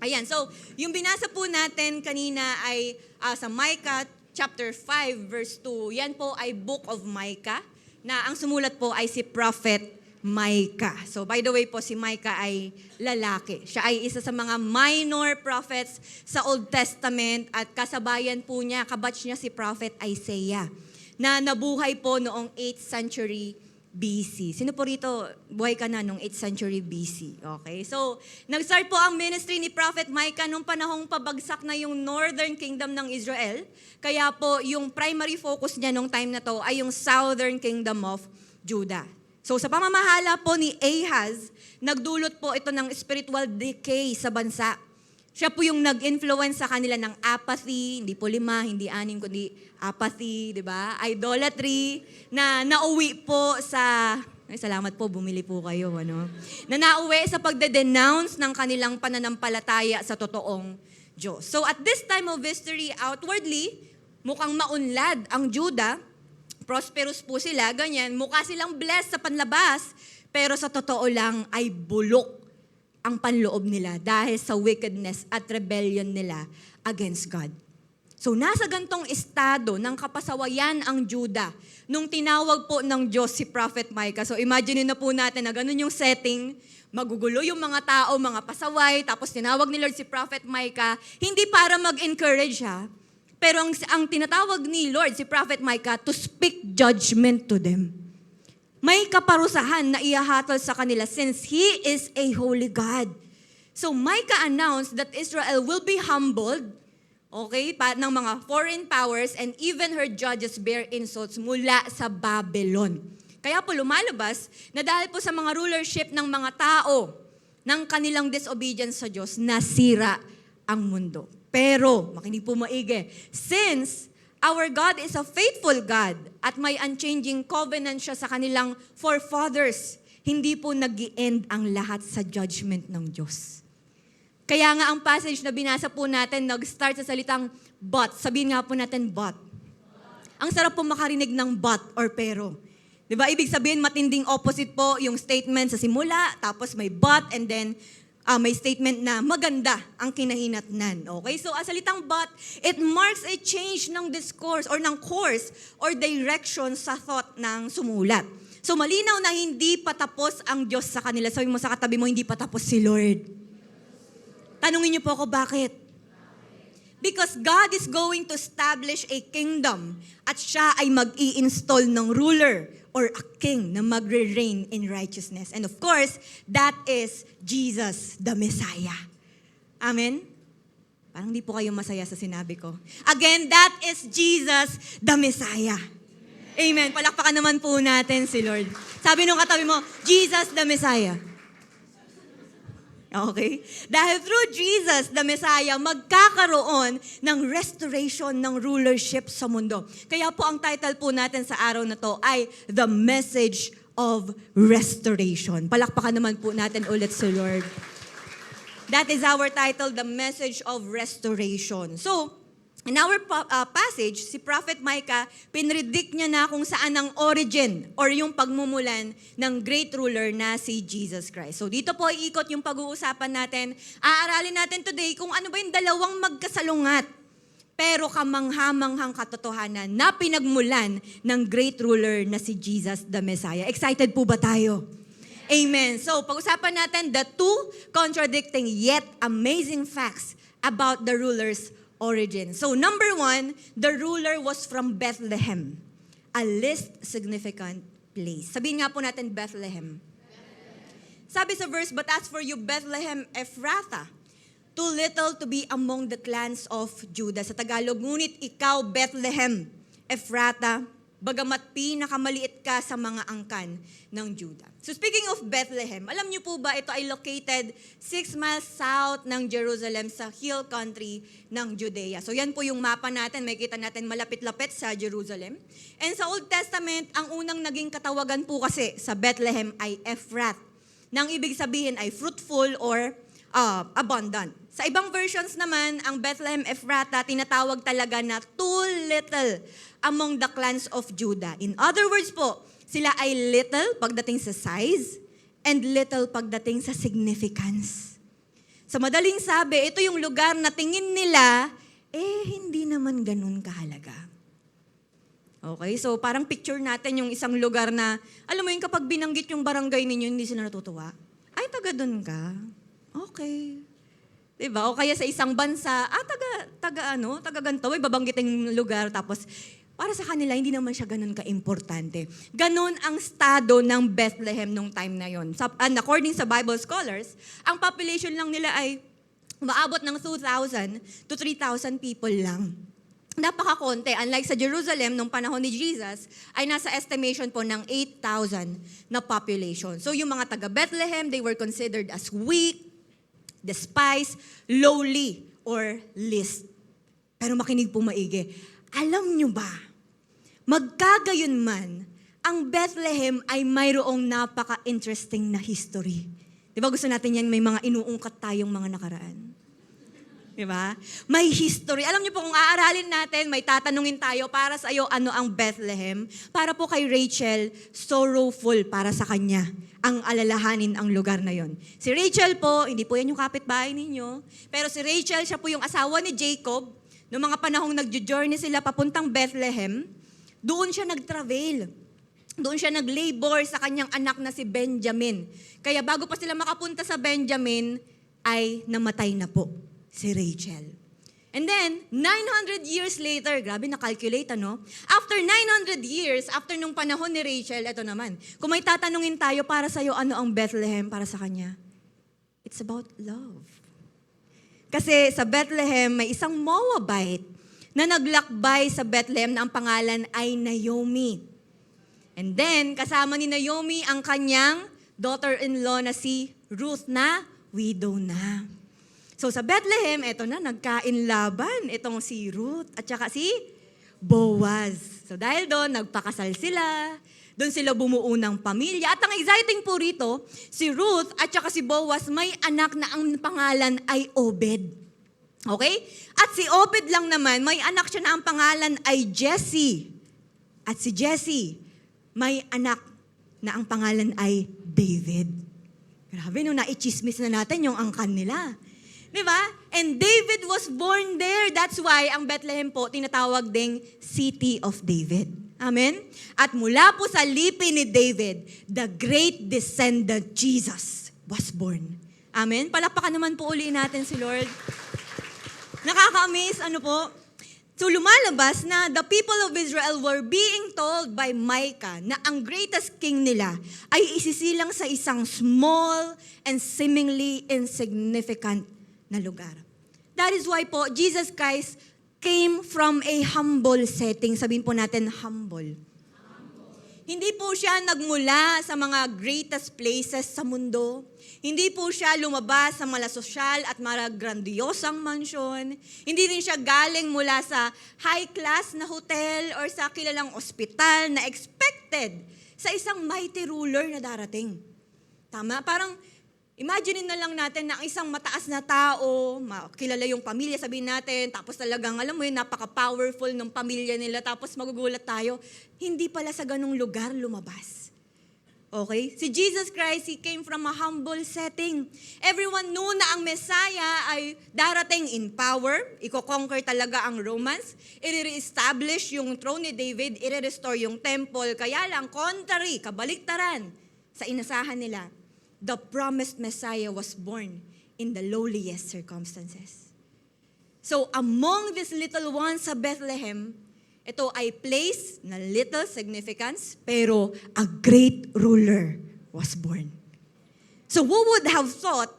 Ayan, so yung binasa po natin kanina ay sa Micah chapter 5 verse 2. Yan po ay book of Micah na ang sumulat po ay si Prophet Micah. So by the way po, si Micah ay lalaki. Siya ay isa sa mga minor prophets sa Old Testament at kasabayan po niya, kabatch niya si Prophet Isaiah na nabuhay po noong 8th century BC. Sino po rito, buhay ka na nung 8th century BC? Okay, so nag-start po ang ministry ni Prophet Micah nung panahong pabagsak na yung northern kingdom ng Israel. Kaya po yung primary focus niya nung time na to ay yung southern kingdom of Judah. So sa pamamahala po ni Ahaz, nagdulot po ito ng spiritual decay sa bansa. Siya po yung nag-influence sa kanila ng apathy, hindi po 5, hindi 6, kundi apathy, di ba? Idolatry, na nauwi po sa, ay salamat po, bumili po kayo, ano? Na nauwi sa pagde-denounce ng kanilang pananampalataya sa totoong Diyos. So at this time of history, outwardly, mukhang maunlad ang Judah, prosperous po sila, ganyan, mukha silang blessed sa panlabas, pero sa totoo lang ay bulok ang panloob nila dahil sa wickedness at rebellion nila against God. So nasa gantong estado ng kapasawayan ang Judah nung tinawag po ng Diyos si Prophet Micah. So imagine na po natin na ganun yung setting, magugulo yung mga tao, mga pasaway, tapos tinawag ni Lord si Prophet Micah, hindi para mag-encourage ha, pero ang tinatawag ni Lord si Prophet Micah to speak judgment to them. May kaparusahan na ihahatol sa kanila since He is a holy God. So Micah announced that Israel will be humbled, okay, ng mga foreign powers and even her judges bear insults mula sa Babylon. Kaya po lumalabas na dahil po sa mga rulership ng mga tao ng kanilang disobedience sa Diyos, nasira ang mundo. Pero, makinig po maigi, since our God is a faithful God at may unchanging covenant siya sa kanilang forefathers, hindi po nag-i-end ang lahat sa judgment ng Diyos. Kaya nga ang passage na binasa po natin, nag-start sa salitang but. Sabihin nga po natin but. Ang sarap po makarinig ng but or pero. Diba? Ibig sabihin, matinding opposite po yung statement sa simula, tapos may but, and then may statement na maganda ang kinahinatnan. Okay? So, ang salitang but, it marks a change ng discourse or ng course or direction sa thought ng sumulat. So, malinaw na hindi patapos ang Diyos sa kanila. Sabi mo sa katabi mo, hindi patapos si Lord. Tanungin niyo po ako, bakit? Because God is going to establish a kingdom at siya ay mag-i-install ng ruler or a king na magre-reign in righteousness. And of course, that is Jesus the Messiah. Amen? Parang di po kayo masaya sa sinabi ko. Again, that is Jesus the Messiah. Amen. Palakpakan naman po natin si Lord. Sabi nung katabi mo, Jesus the Messiah. Okay? Dahil through Jesus, the Messiah, magkakaroon ng restoration ng rulership sa mundo. Kaya po ang title po natin sa araw na to ay The Message of Restoration. Palakpakan naman po natin ulit si Lord. That is our title, The Message of Restoration. So, in our passage, si Prophet Micah, pinredict niya na kung saan ang origin or yung pagmumulan ng great ruler na si Jesus Christ. So dito po iikot yung pag-uusapan natin. Aaralin natin today kung ano ba yung dalawang magkasalungat pero kamanghamanghang katotohanan na pinagmulan ng great ruler na si Jesus the Messiah. Excited po ba tayo? Amen. So pag-usapan natin the two contradicting yet amazing facts about the ruler's origin. So number 1, the ruler was from Bethlehem, a least significant place. Sabihin nga po natin Bethlehem. Sabi sa verse, but as for you, Bethlehem Ephrathah, too little to be among the clans of Judah. Sa Tagalog, ngunit ikaw, Bethlehem Ephrathah, bagamat pinakamaliit ka sa mga angkan ng Judah. So speaking of Bethlehem, alam niyo po ba ito ay located 6 miles south ng Jerusalem sa hill country ng Judea. So yan po yung mapa natin, makikita natin malapit-lapit sa Jerusalem. And sa Old Testament, ang unang naging katawagan po kasi sa Bethlehem ay Ephrath, nang ibig sabihin ay fruitful or abundant. Sa ibang versions naman, ang Bethlehem Ephrathah tinatawag talaga na too little among the clans of Judah. In other words po, sila ay little pagdating sa size and little pagdating sa significance. Sa madaling sabi, ito yung lugar na tingin nila, hindi naman ganun kahalaga. Okay, so parang picture natin yung isang lugar na, alam mo yung kapag binanggit yung barangay ninyo, hindi sila natutuwa. Ay, taga dun ka? Okay. Diba? O kaya sa isang bansa, taga ganito, babanggitin yung lugar, tapos para sa kanila, hindi naman siya ganun ka-importante. Ganun ang estado ng Bethlehem nung time na yon. And according sa Bible scholars, ang population lang nila ay umaabot ng 2,000 to 3,000 people lang. Napakakonti. Unlike sa Jerusalem, nung panahon ni Jesus, ay nasa estimation po ng 8,000 na population. So yung mga taga-Bethlehem, they were considered as weak, despised, lowly, or least. Pero makinig po maigi. Alam nyo ba, magkagayon man, ang Bethlehem ay mayroong napaka-interesting na history. Di ba gusto natin yan, may mga inuungkat tayong mga nakaraan. Di ba? May history. Alam niyo po, kung aaralin natin, may tatanungin tayo para sa iyo, ano ang Bethlehem? Para po kay Rachel, sorrowful para sa kanya ang alalahanin ang lugar na yon. Si Rachel po, hindi po yan yung kapitbahay ninyo, pero si Rachel, siya po yung asawa ni Jacob. Noong mga panahong nag-journey sila papuntang Bethlehem, doon siya nag-travel. Doon siya nag-labor sa kanyang anak na si Benjamin. Kaya bago pa sila makapunta sa Benjamin, ay namatay na po si Rachel. And then, 900 years later, grabe na-calculate, ano? After 900 years, after nung panahon ni Rachel, eto naman, kung may tatanungin tayo para sa'yo, ano ang Bethlehem para sa kanya? It's about love. Kasi sa Bethlehem, may isang Moabite na naglakbay sa Bethlehem na ang pangalan ay Naomi. And then, kasama ni Naomi ang kanyang daughter-in-law na si Ruth na widow na. So sa Bethlehem, eto na, nagkainlaban itong si Ruth at saka si Boaz. So dahil doon, nagpakasal sila, doon sila bumuo ng pamilya. At ang exciting po rito, si Ruth at saka si Boaz may anak na ang pangalan ay Obed. Okay? At si Obed lang naman, may anak siya na ang pangalan ay Jesse. At si Jesse, may anak na ang pangalan ay David. Grabe, no, naichismis na natin yung angkan nila. Diba? And David was born there. That's why ang Bethlehem po tinatawag ding City of David. Amen? At mula po sa lipi ni David, the great descendant Jesus was born. Amen? Palakpakan naman po uliin natin si Lord. Nakaka-amaze, ano po? So lumalabas na the people of Israel were being told by Micah na ang greatest king nila ay isisilang sa isang small and seemingly insignificant na lugar. That is why po, Jesus Christ came from a humble setting. Sabihin po natin, humble. Hindi po siya nagmula sa mga greatest places sa mundo. Hindi po siya lumabas sa malasosyal at grandiosang mansyon. Hindi rin siya galing mula sa high-class na hotel or sa kilalang ospital na expected sa isang mighty ruler na darating. Tama? Parang imagine na lang natin na ang isang mataas na tao, kilala yung pamilya, sabihin natin, tapos talagang, alam mo yun, napaka-powerful ng pamilya nila, tapos magugulat tayo, hindi pala sa ganung lugar lumabas. Okay? Si Jesus Christ, He came from a humble setting. Everyone knew na ang Messiah ay darating in power, iko-conquer talaga ang Romans, i-re-establish yung throne ni David, i-restore yung temple, kaya lang, contrary, kabaliktaran sa inasahan nila, the promised Messiah was born in the lowliest circumstances. So among these little ones sa Bethlehem, ito ay place na little significance, pero a great ruler was born. So who would have thought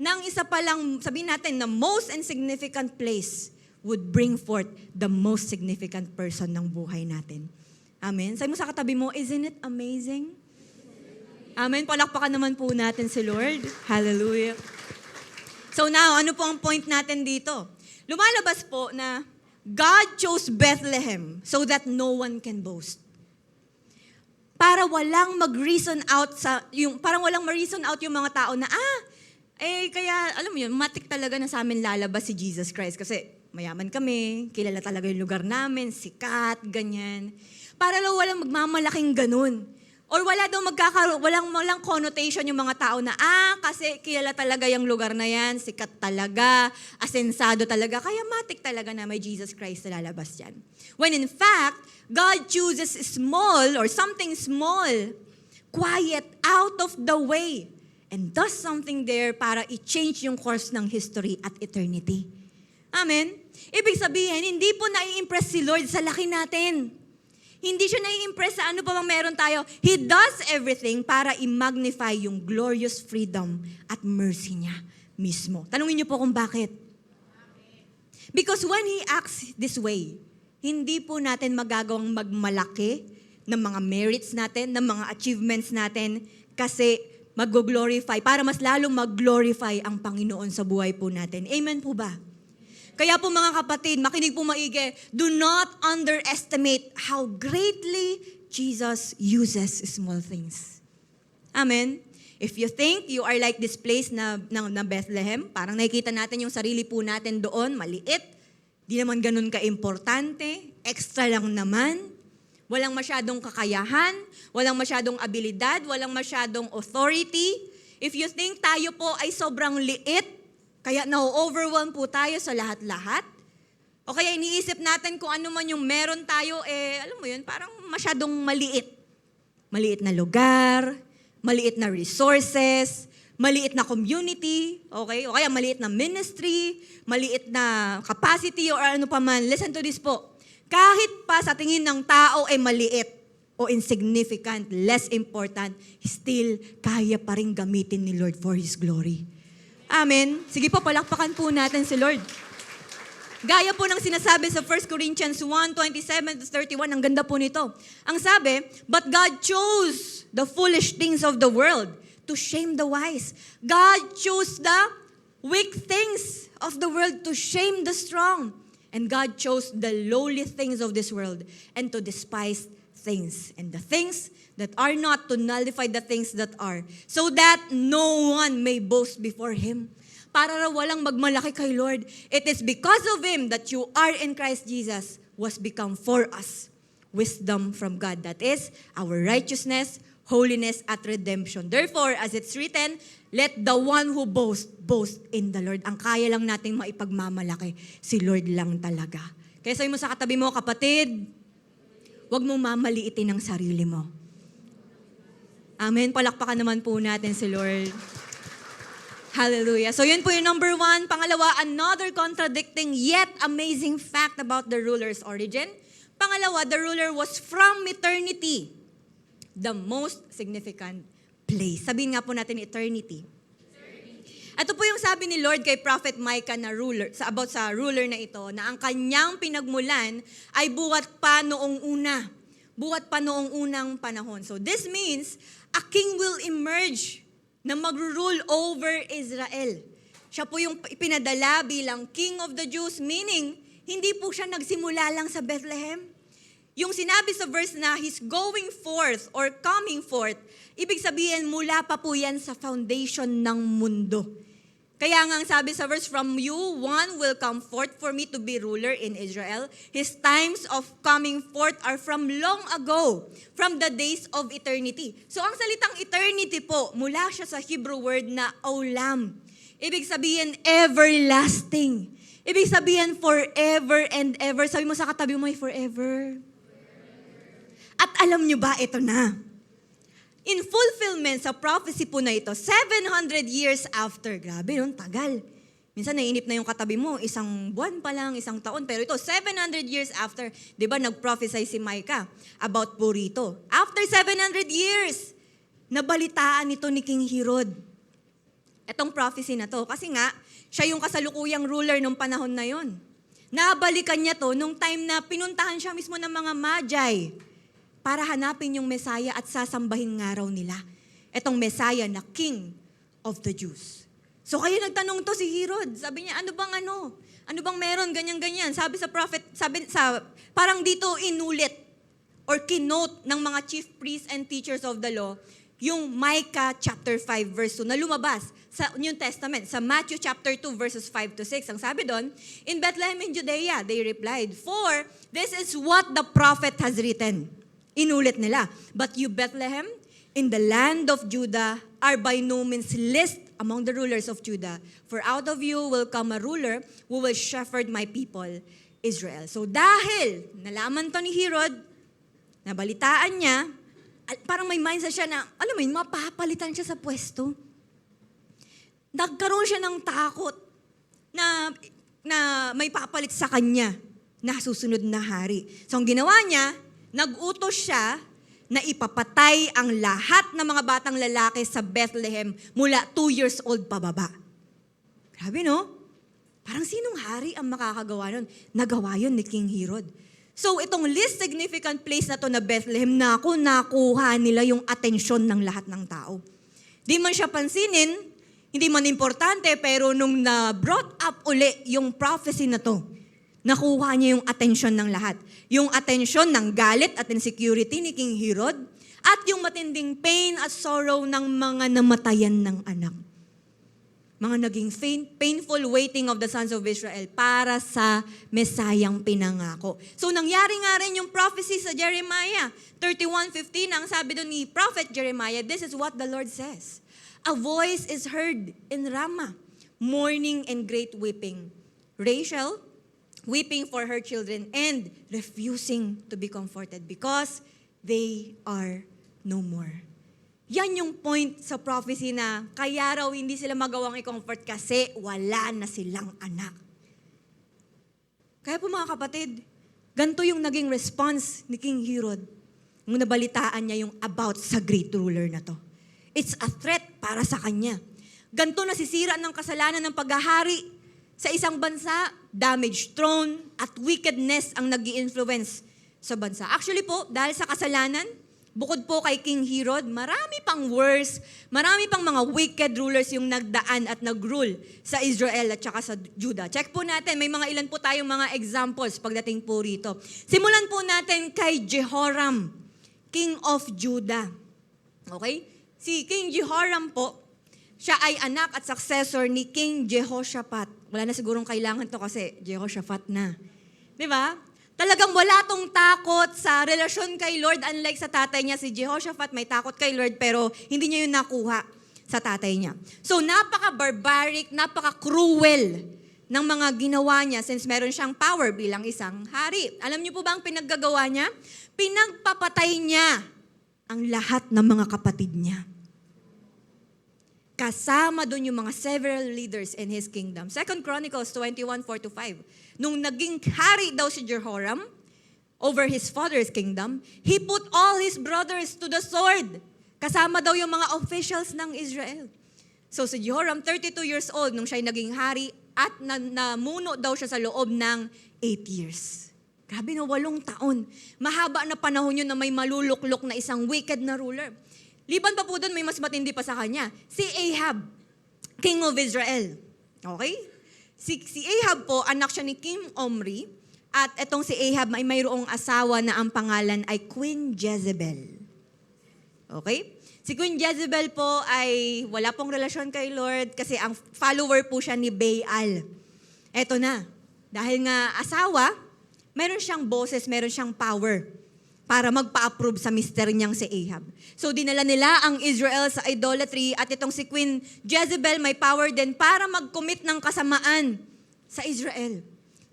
na ang isa palang, sabihin natin, na most insignificant place would bring forth the most significant person ng buhay natin. Amen? Sabi mo sa katabi mo, isn't it amazing? Amen? Palakpakan naman po natin si Lord. Hallelujah. So now, ano po ang point natin dito? Lumalabas po na God chose Bethlehem so that no one can boast. Para walang mag-reason out parang walang ma-reason out yung mga tao na, kaya, alam mo yun, matik talaga na sa amin lalabas si Jesus Christ kasi mayaman kami, kilala talaga yung lugar namin, sikat, ganyan. Para lang walang magmamalaking ganun. Or wala daw walang connotation yung mga tao na, kasi kilala talaga yung lugar na yan, sikat talaga, asensado talaga, kaya matik talaga na may Jesus Christ na lalabas yan. When in fact, God chooses small or something small, quiet, out of the way, and does something there para i-change yung course ng history at eternity. Amen? Ibig sabihin, hindi po nai-impress si Lord sa laki natin. Hindi siya nai-impress sa ano pa mang meron tayo. He does everything para i-magnify yung glorious freedom at mercy niya mismo. Tanungin niyo po kung bakit. Because when He acts this way, hindi po natin magagawang magmalaki ng mga merits natin, ng mga achievements natin, kasi mag-glorify, para mas lalong mag-glorify ang Panginoon sa buhay po natin. Amen po ba? Kaya po mga kapatid, makinig po maigi, do not underestimate how greatly Jesus uses small things. Amen? If you think you are like this place na Bethlehem, parang nakikita natin yung sarili po natin doon, maliit, di naman ganun ka-importante, extra lang naman, walang masyadong kakayahan, walang masyadong abilidad, walang masyadong authority. If you think tayo po ay sobrang liit, kaya na-overwhelm po tayo sa lahat-lahat. O kaya iniisip natin kung ano man yung meron tayo, alam mo yun, parang masyadong maliit. Maliit na lugar, maliit na resources, maliit na community, okay? O kaya maliit na ministry, maliit na capacity or ano pa man. Listen to this po. Kahit pa sa tingin ng tao ay maliit o insignificant, less important, still kaya pa rin gamitin ni Lord for His glory. Amen. Sige po, palakpakan po natin si Lord. Gaya po ng sinasabi sa 1 Corinthians 1:27-31, ang ganda po nito. Ang sabi, but God chose the foolish things of the world to shame the wise. God chose the weak things of the world to shame the strong. And God chose the lowly things of this world and to despise things. And the things that are not, to nullify the things that are, so that no one may boast before Him. Para raw walang magmalaki kay Lord. It is because of Him that you are in Christ Jesus was become for us wisdom from God. That is our righteousness, holiness, at redemption. Therefore, as it's written, let the one who boast in the Lord. Ang kaya lang nating maipagmamalaki, si Lord lang talaga. Kaya sabi mo sa katabi mo, kapatid, huwag mong mamaliitin ang sarili mo. Amen. Palakpakan naman po natin si Lord. Hallelujah. So yun po yung number 1. Pangalawa, another contradicting yet amazing fact about the ruler's origin. Pangalawa, the ruler was from eternity. The most significant place. Sabihin nga po natin eternity. Ito po yung sabi ni Lord kay Prophet Micah na ruler, about sa ruler na ito, na ang kanyang pinagmulan ay buhat pa noong una. Buhat pa noong unang panahon. So this means, a king will emerge na mag-rule over Israel. Siya po yung pinadala bilang King of the Jews, meaning, hindi po siya nagsimula lang sa Bethlehem. Yung sinabi sa verse na he's going forth or coming forth, ibig sabihin mula pa po yan sa foundation ng mundo. Kaya nga ang sabi sa verse, from you, one will come forth for me to be ruler in Israel. His times of coming forth are from long ago, from the days of eternity. So ang salitang eternity po, mula siya sa Hebrew word na olam. Ibig sabihin, everlasting. Ibig sabihin, forever and ever. Sabi mo sa katabi mo, forever. At alam nyo ba, ito na. In fulfillment sa prophecy po na ito, 700 years after, grabe nun, tagal. Minsan naiinip na yung katabi mo, isang buwan pa lang, isang taon. Pero ito, 700 years after, di ba nag-prophesy si Micah about po rito. After 700 years, nabalitaan ito ni King Herod. Itong prophecy na to. Kasi nga, siya yung kasalukuyang ruler nung panahon na yon. Nabalikan niya to nung time na pinuntahan siya mismo ng mga Magi para hanapin yung Messiah at sasambahin nga raw nila. Etong Messiah na King of the Jews. So kaya nagtanong to si Herod. Sabi niya, ano bang ano? Ano bang meron? Ganyan-ganyan. Sabi sa prophet, parang dito inulit or kinote ng mga chief priests and teachers of the law yung Micah chapter 5 verse 2 na lumabas sa New Testament, sa Matthew chapter 2 verses 5 to 6. Ang sabi doon, in Bethlehem in Judea, they replied, for this is what the prophet has written. Inulit nila. But you, Bethlehem, in the land of Judah, are by no means least among the rulers of Judah. For out of you will come a ruler who will shepherd my people, Israel. So dahil nalaman to ni Herod, nabalitaan niya, parang may mindset siya na, alam mo yun, mapapalitan siya sa pwesto. Nagkaroon siya ng takot na may papalit sa kanya na susunod na hari. So ang ginawa niya, nag-utos siya na ipapatay ang lahat ng mga batang lalaki sa Bethlehem mula 2 years old pababa. Grabe, no? Parang sinong hari ang makakagawa nun? Nagawa yun ni King Herod. So itong least significant place na to na Bethlehem, nakuha nila yung atensyon ng lahat ng tao. Di man siya pansinin, hindi man importante, pero nung na-brought up uli yung prophecy na to, nakuha niya yung atensyon ng lahat. Yung atensyon ng galit at insecurity ni King Herod at yung matinding pain at sorrow ng mga namatayan ng anak. Mga naging painful waiting of the sons of Israel para sa Mesayang pinangako. So nangyari nga rin yung prophecy sa Jeremiah 31:15. Ang sabi doon ni Prophet Jeremiah, this is what the Lord says. A voice is heard in Ramah, mourning and great weeping. Rachel, weeping for her children and refusing to be comforted because they are no more. Yan yung point sa prophecy na kaya raw hindi sila magawang i-comfort kasi wala na silang anak. Kaya po mga kapatid, ganito yung naging response ni King Herod nung nabalitaan niya yung about sa great ruler na to. It's a threat para sa kanya. Ganito nasisira ng kasalanan ng paghahari sa isang bansa, damaged throne at wickedness ang nag-i-influence sa bansa. Actually po, dahil sa kasalanan, bukod po kay King Herod, marami pang worse, marami pang mga wicked rulers yung nagdaan at nag-rule sa Israel at saka sa Judah. Check po natin, may mga ilan po tayong mga examples pagdating po rito. Simulan po natin kay Jehoram, King of Judah. Okay? Si King Jehoram po, siya ay anak at successor ni King Jehoshaphat. Wala na sigurong kailangan to kasi Jehoshaphat na. Di ba? Talagang wala tong takot sa relasyon kay Lord. Unlike sa tatay niya, si Jehoshaphat may takot kay Lord pero hindi niya yun nakuha sa tatay niya. So napaka-barbaric, napaka-cruel ng mga ginawa niya since meron siyang power bilang isang hari. Alam niyo po ba ang pinaggagawa niya? Pinagpapatay niya ang lahat ng mga kapatid niya. Kasama doon yung mga several leaders in his kingdom. 2 Chronicles 21:4-5. Nung naging hari daw si Jehoram over his father's kingdom, he put all his brothers to the sword. Kasama daw yung mga officials ng Israel. So si Jehoram, 32 years old, nung siya'y naging hari at namuno daw siya sa loob ng 8 years. Grabe na 8 taon. Mahaba na panahon yun na may maluluklok na isang wicked na ruler. Liban pa po doon, may mas matindi pa sa kanya. Si Ahab, king of Israel. Okay? Si Ahab po, anak siya ni King Omri. At etong si Ahab ay mayroong asawa na ang pangalan ay Queen Jezebel. Okay? Si Queen Jezebel po ay wala pong relasyon kay Lord kasi ang follower po siya ni Baal. Eto na, dahil nga asawa, meron siyang boses, meron siyang power para magpa-approve sa mister niyang si Ahab. So dinala nila ang Israel sa idolatry at itong si Queen Jezebel may power din para mag-commit ng kasamaan sa Israel.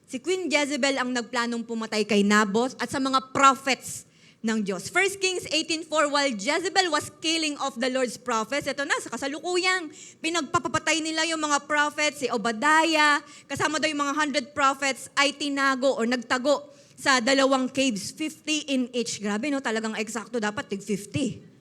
Si Queen Jezebel ang nagplanong pumatay kay Naboth at sa mga prophets ng Diyos. 1 Kings 18:4, while Jezebel was killing off the Lord's prophets, ito na, sa kasalukuyang, pinagpapapatay nila yung mga prophets, si Obadiah, kasama daw yung mga 100 prophets, ay tinago o nagtago sa 2 caves, 50 in each. Grabe, no? Talagang eksakto, dapat tig 50.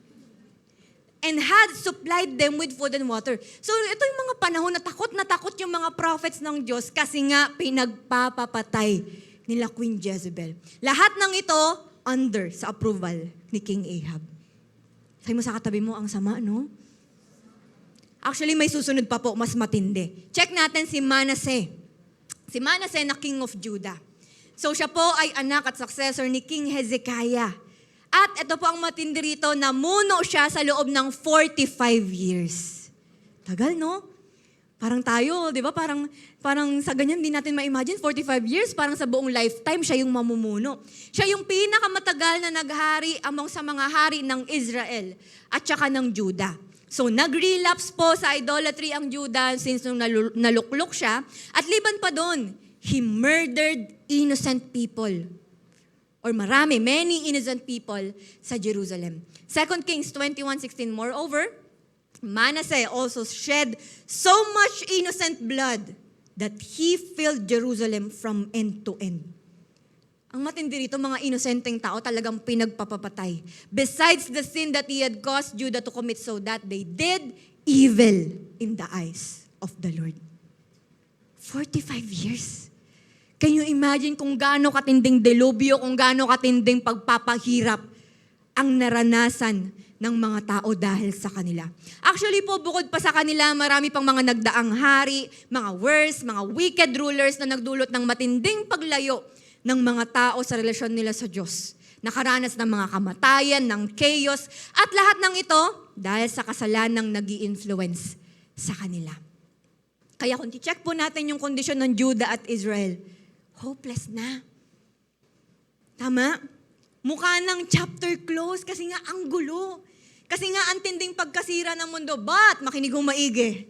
And had supplied them with food and water. So ito yung mga panahon na takot yung mga prophets ng Diyos kasi nga pinagpapapatay nila Queen Jezebel. Lahat ng ito, under sa approval ni King Ahab. Sabi mo sa katabi mo, ang sama, no? Actually, may susunod pa po, mas matindi. Check natin si Manasseh. Si Manasseh na King of Judah. So siya po ay anak at successor ni King Hezekiah. At ito po ang matindi rito, namuno siya sa loob ng 45 years. Tagal, no? Parang tayo, di ba? Parang sa ganyan, hindi natin ma-imagine, 45 years, parang sa buong lifetime, siya yung mamumuno. Siya yung pinakamatagal na naghari among sa mga hari ng Israel at saka ng Judah. So, nag-relapse po sa idolatry ang Judah since nung naluklok siya. At liban pa doon, he murdered innocent people. Or many innocent people sa Jerusalem. 2 Kings 21:16, moreover, Manasseh also shed so much innocent blood that he filled Jerusalem from end to end. Ang matindi rito, mga inosenteng tao talagang pinagpapapatay. Besides the sin that he had caused Judah to commit, so that they did evil in the eyes of the Lord. 45 years. Can you imagine kung gaano katinding delubyo, kung gaano katinding pagpapahirap ang naranasan ng mga tao dahil sa kanila. Actually po, bukod pa sa kanila, marami pang mga nagdaang hari, mga worse, mga wicked rulers na nagdulot ng matinding paglayo ng mga tao sa relasyon nila sa Diyos. Nakaranas ng mga kamatayan, ng chaos, at lahat ng ito dahil sa kasalanang nag-i-influence sa kanila. Kaya kung i-check po natin yung kondisyon ng Judah at Israel, hopeless na. Tama? Mukha ng chapter close kasi nga ang gulo. Kasi nga ang tinding pagkasira ng mundo. But, makinig kong maigi,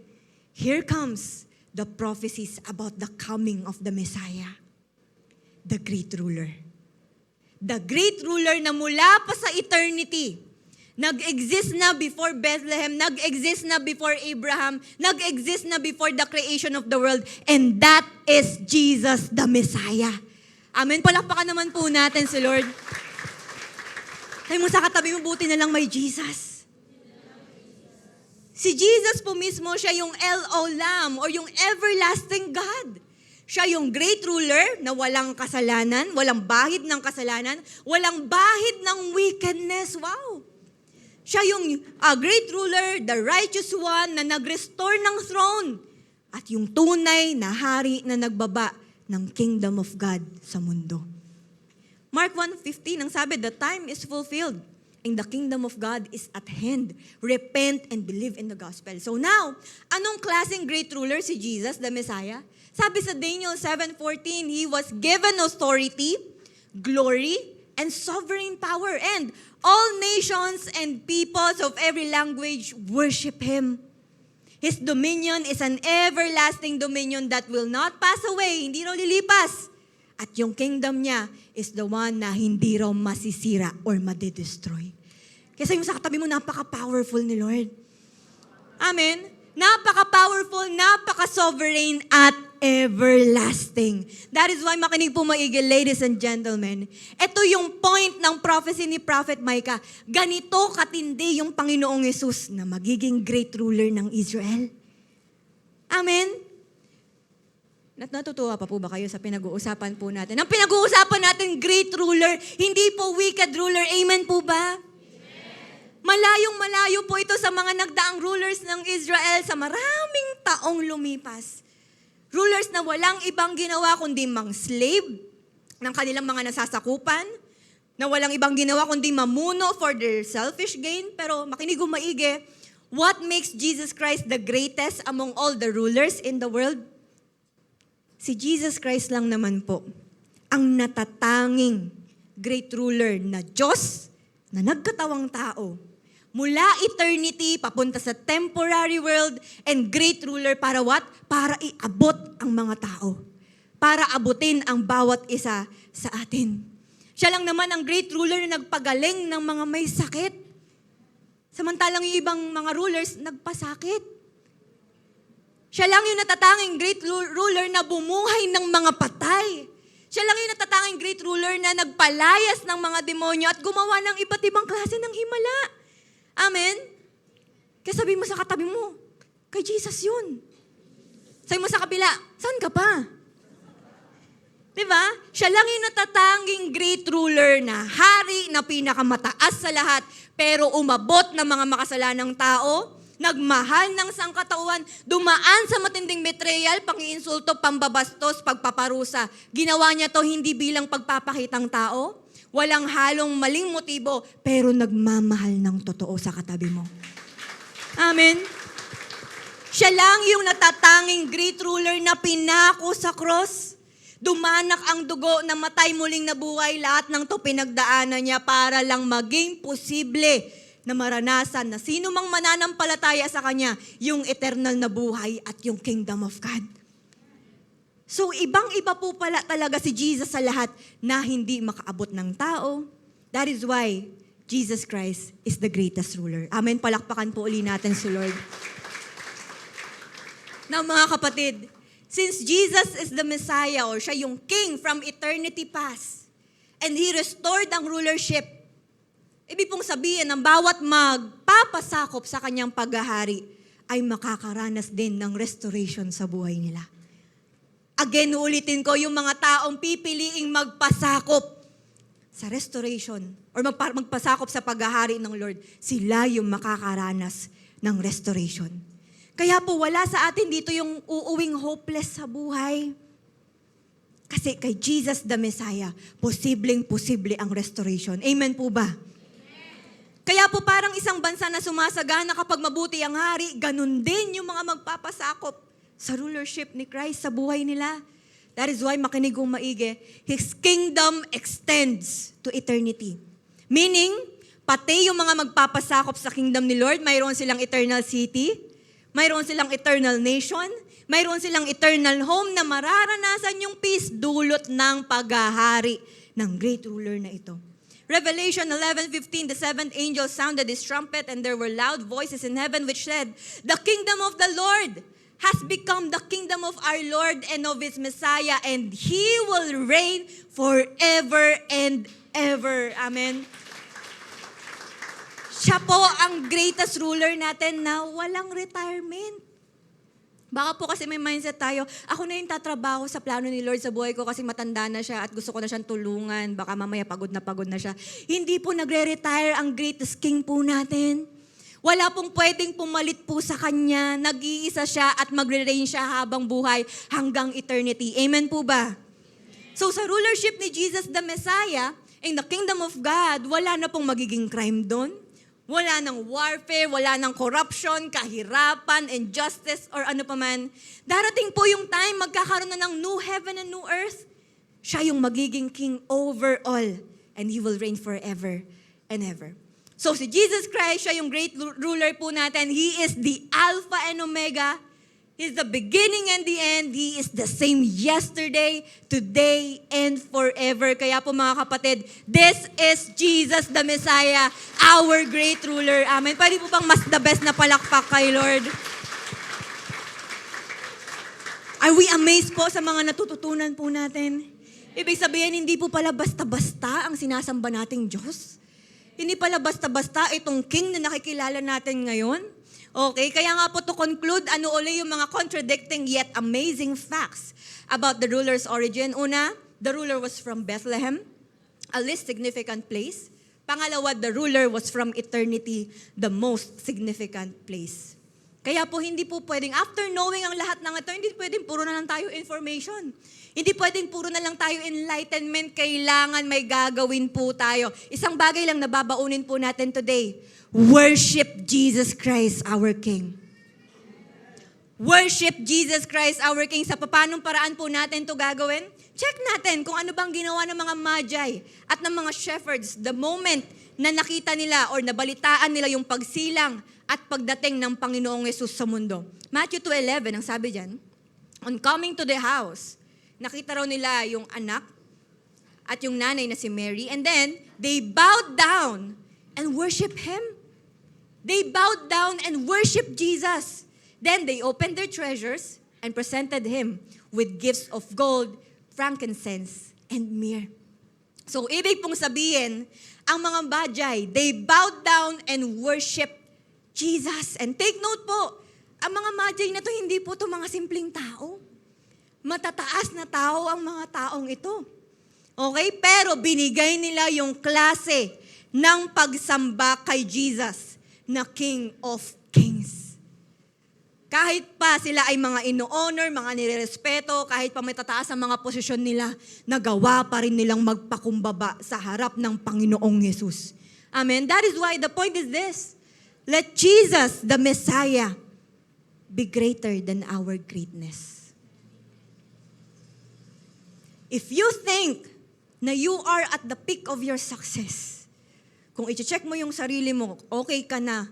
here comes the prophecies about the coming of the Messiah. The great ruler. The great ruler na mula pa sa eternity, nag-exist na before Bethlehem, nag-exist na before Abraham, nag-exist na before the creation of the world, and that is Jesus the Messiah. Amen. Palakpakan naman po natin si Lord. Sabi mo sa katabi mo, buti na lang may Jesus. Si Jesus po mismo, siya yung El-Olam or yung everlasting God. Siya yung great ruler na walang kasalanan, walang bahid ng kasalanan, walang bahid ng wickedness. Wow! Siya yung great ruler, the righteous one na nag-restore ng throne at yung tunay na hari na nagbaba ng kingdom of God sa mundo. Mark 1:15 ang sabi, the time is fulfilled and the kingdom of God is at hand. Repent and believe in the gospel. So now, anong klaseng great ruler si Jesus, the Messiah? Sabi sa Daniel 7:14, He was given authority, glory, and sovereign power. And all nations and peoples of every language worship Him. His dominion is an everlasting dominion that will not pass away. Hindi raw lilipas. At yung kingdom niya is the one na hindi raw masisira or madidestroy. Kasi yung sa katabi mo, napaka-powerful ni Lord. Amen? Napaka-powerful, napaka-sovereign at everlasting. That is why makinig po maigi, ladies and gentlemen. Ito yung point ng prophecy ni Prophet Micah. Ganito katindi yung Panginoong Yesus na magiging great ruler ng Israel. Amen? Natutuwa pa po ba kayo sa pinag-uusapan po natin? Ang pinag-uusapan natin, great ruler, hindi po wicked ruler. Amen po ba? Amen. Malayong-malayo po ito sa mga nagdaang rulers ng Israel sa maraming taong lumipas. Rulers na walang ibang ginawa kundi mang-slave ng kanilang mga nasasakupan, na walang ibang ginawa kundi mamuno for their selfish gain. Pero makinig kung maigi, what makes Jesus Christ the greatest among all the rulers in the world? Si Jesus Christ lang naman po ang natatanging great ruler na Diyos na nagkatawang tao. Mula eternity, papunta sa temporary world, and great ruler para what? Para iabot ang mga tao. Para abutin ang bawat isa sa atin. Siya lang naman ang great ruler na nagpagaling ng mga may sakit. Samantalang yung ibang mga rulers, nagpasakit. Siya lang yung natatanging great ruler na bumuhay ng mga patay. Siya lang yung natatanging great ruler na nagpalayas ng mga demonyo at gumawa ng iba't ibang klase ng himala. Amen? Kaya sabihin mo sa katabi mo, kay Jesus yun. Sabihin mo sa kabila, saan ka pa? Diba? Siya lang yung natatanging great ruler na hari na pinakamataas sa lahat, pero umabot ng mga makasalanang tao, nagmahal ng sangkatauhan, dumaan sa matinding betrayal, pangiinsulto, pambabastos, pagpaparusa. Ginawa niya to hindi bilang pagpapakitang tao, walang halong maling motibo, pero nagmamahal ng totoo sa katabi mo. Amen? Siya lang yung natatanging great ruler na pinako sa cross. Dumanak ang dugo na matay muling nabuhay, lahat ng to pinagdaanan niya para lang maging posible na maranasan na sino mang mananampalataya sa Kanya, yung eternal na buhay at yung kingdom of God. So, ibang-iba po pala talaga si Jesus sa lahat na hindi makaabot ng tao. That is why Jesus Christ is the greatest ruler. Amen. Palakpakan po uli natin si Lord. Now, mga kapatid, since Jesus is the Messiah or siya yung King from eternity past, and He restored ang rulership, ibig pong sabihin ng bawat magpapasakop sa Kanyang paghahari ay makakaranas din ng restoration sa buhay nila. Again, ulitin ko, yung mga taong pipiliing magpasakop sa restoration or magpasakop sa paghahari ng Lord, sila yung makakaranas ng restoration. Kaya po, wala sa atin dito yung uuwing hopeless sa buhay. Kasi kay Jesus the Messiah, posibleng-posible ang restoration. Amen po ba? Kaya po parang isang bansa na sumasagana kapag mabuti ang hari, ganun din yung mga magpapasakop sa rulership ni Christ sa buhay nila. That is why, makinig kong maigi, His kingdom extends to eternity. Meaning, pati yung mga magpapasakop sa kingdom ni Lord, mayroon silang eternal city, mayroon silang eternal nation, mayroon silang eternal home na mararanasan yung peace dulot ng paghahari ng great ruler na ito. Revelation 11:15, the seventh angel sounded his trumpet, and there were loud voices in heaven which said, "The kingdom of the Lord has become the kingdom of our Lord and of His Messiah, and He will reign forever and ever." Amen. Siya po ang greatest ruler natin na walang retirement. Baka po kasi may mindset tayo, ako na yung tatrabaho sa plano ni Lord sa buhay ko kasi matanda na siya at gusto ko na siyang tulungan. Baka mamaya pagod na siya. Hindi po nagre-retire ang greatest king po natin. Wala pong pwedeng pumalit po sa Kanya. Nag-iisa siya at magre-reign siya habang buhay hanggang eternity. Amen po ba? So sa rulership ni Jesus the Messiah, in the kingdom of God, wala na pong magiging crime doon. Wala nang warfare, wala nang corruption, kahirapan, injustice, or ano pa man. Darating po yung time, magkakaroon na ng new heaven and new earth. Siya yung magiging king over all. And He will reign forever and ever. So si Jesus Christ, siya yung great ruler po natin. He is the Alpha and Omega. He's the beginning and the end. He is the same yesterday, today, and forever. Kaya po mga kapatid, this is Jesus the Messiah, our great ruler. Amen. Pwede po bang mas the best na palakpak kay Lord? Are we amazed po sa mga natututunan po natin? Ibig sabihin, hindi po pala basta-basta ang sinasamba nating Diyos. Hindi pala basta-basta itong king na nakikilala natin ngayon. Okay, kaya nga po to conclude, ano uli yung mga contradicting yet amazing facts about the ruler's origin. Una, the ruler was from Bethlehem, a least significant place. Pangalawa, the ruler was from eternity, the most significant place. Kaya po hindi po pwedeng, after knowing ang lahat ng ito, hindi pwedeng puro na lang tayo information. Hindi pwedeng puro na lang tayo enlightenment. Kailangan may gagawin po tayo. Isang bagay lang na babaunin po natin today. Worship Jesus Christ, our King. Worship Jesus Christ, our King. Sa paanong paraan po natin to gagawin? Check natin kung ano bang ginawa ng mga magi at ng mga shepherds the moment na nakita nila or nabalitaan nila yung pagsilang at pagdating ng Panginoong Yesus sa mundo. Matthew 2:11, ang sabi dyan, on coming to the house, nakita raw nila yung anak at yung nanay na si Mary, and then they bowed down and worship Him. They bowed down and worshiped Jesus. Then they opened their treasures and presented Him with gifts of gold, frankincense, and myrrh. So, ibig pong sabihin, ang mga magi, they bowed down and worshiped Jesus. And take note po, ang mga magi na to, hindi po to mga simpleng tao. Matataas na tao ang mga taong ito. Okay? Pero binigay nila yung klase ng pagsamba kay Jesus na King of Kings. Kahit pa sila ay mga ino-honor, mga nirerespeto, kahit pa may tataas ang mga posisyon nila, nagawa pa rin nilang magpakumbaba sa harap ng Panginoong Yesus. Amen? That is why the point is this. Let Jesus, the Messiah, be greater than our greatness. If you think na you are at the peak of your success, kung i-check mo yung sarili mo, okay ka na,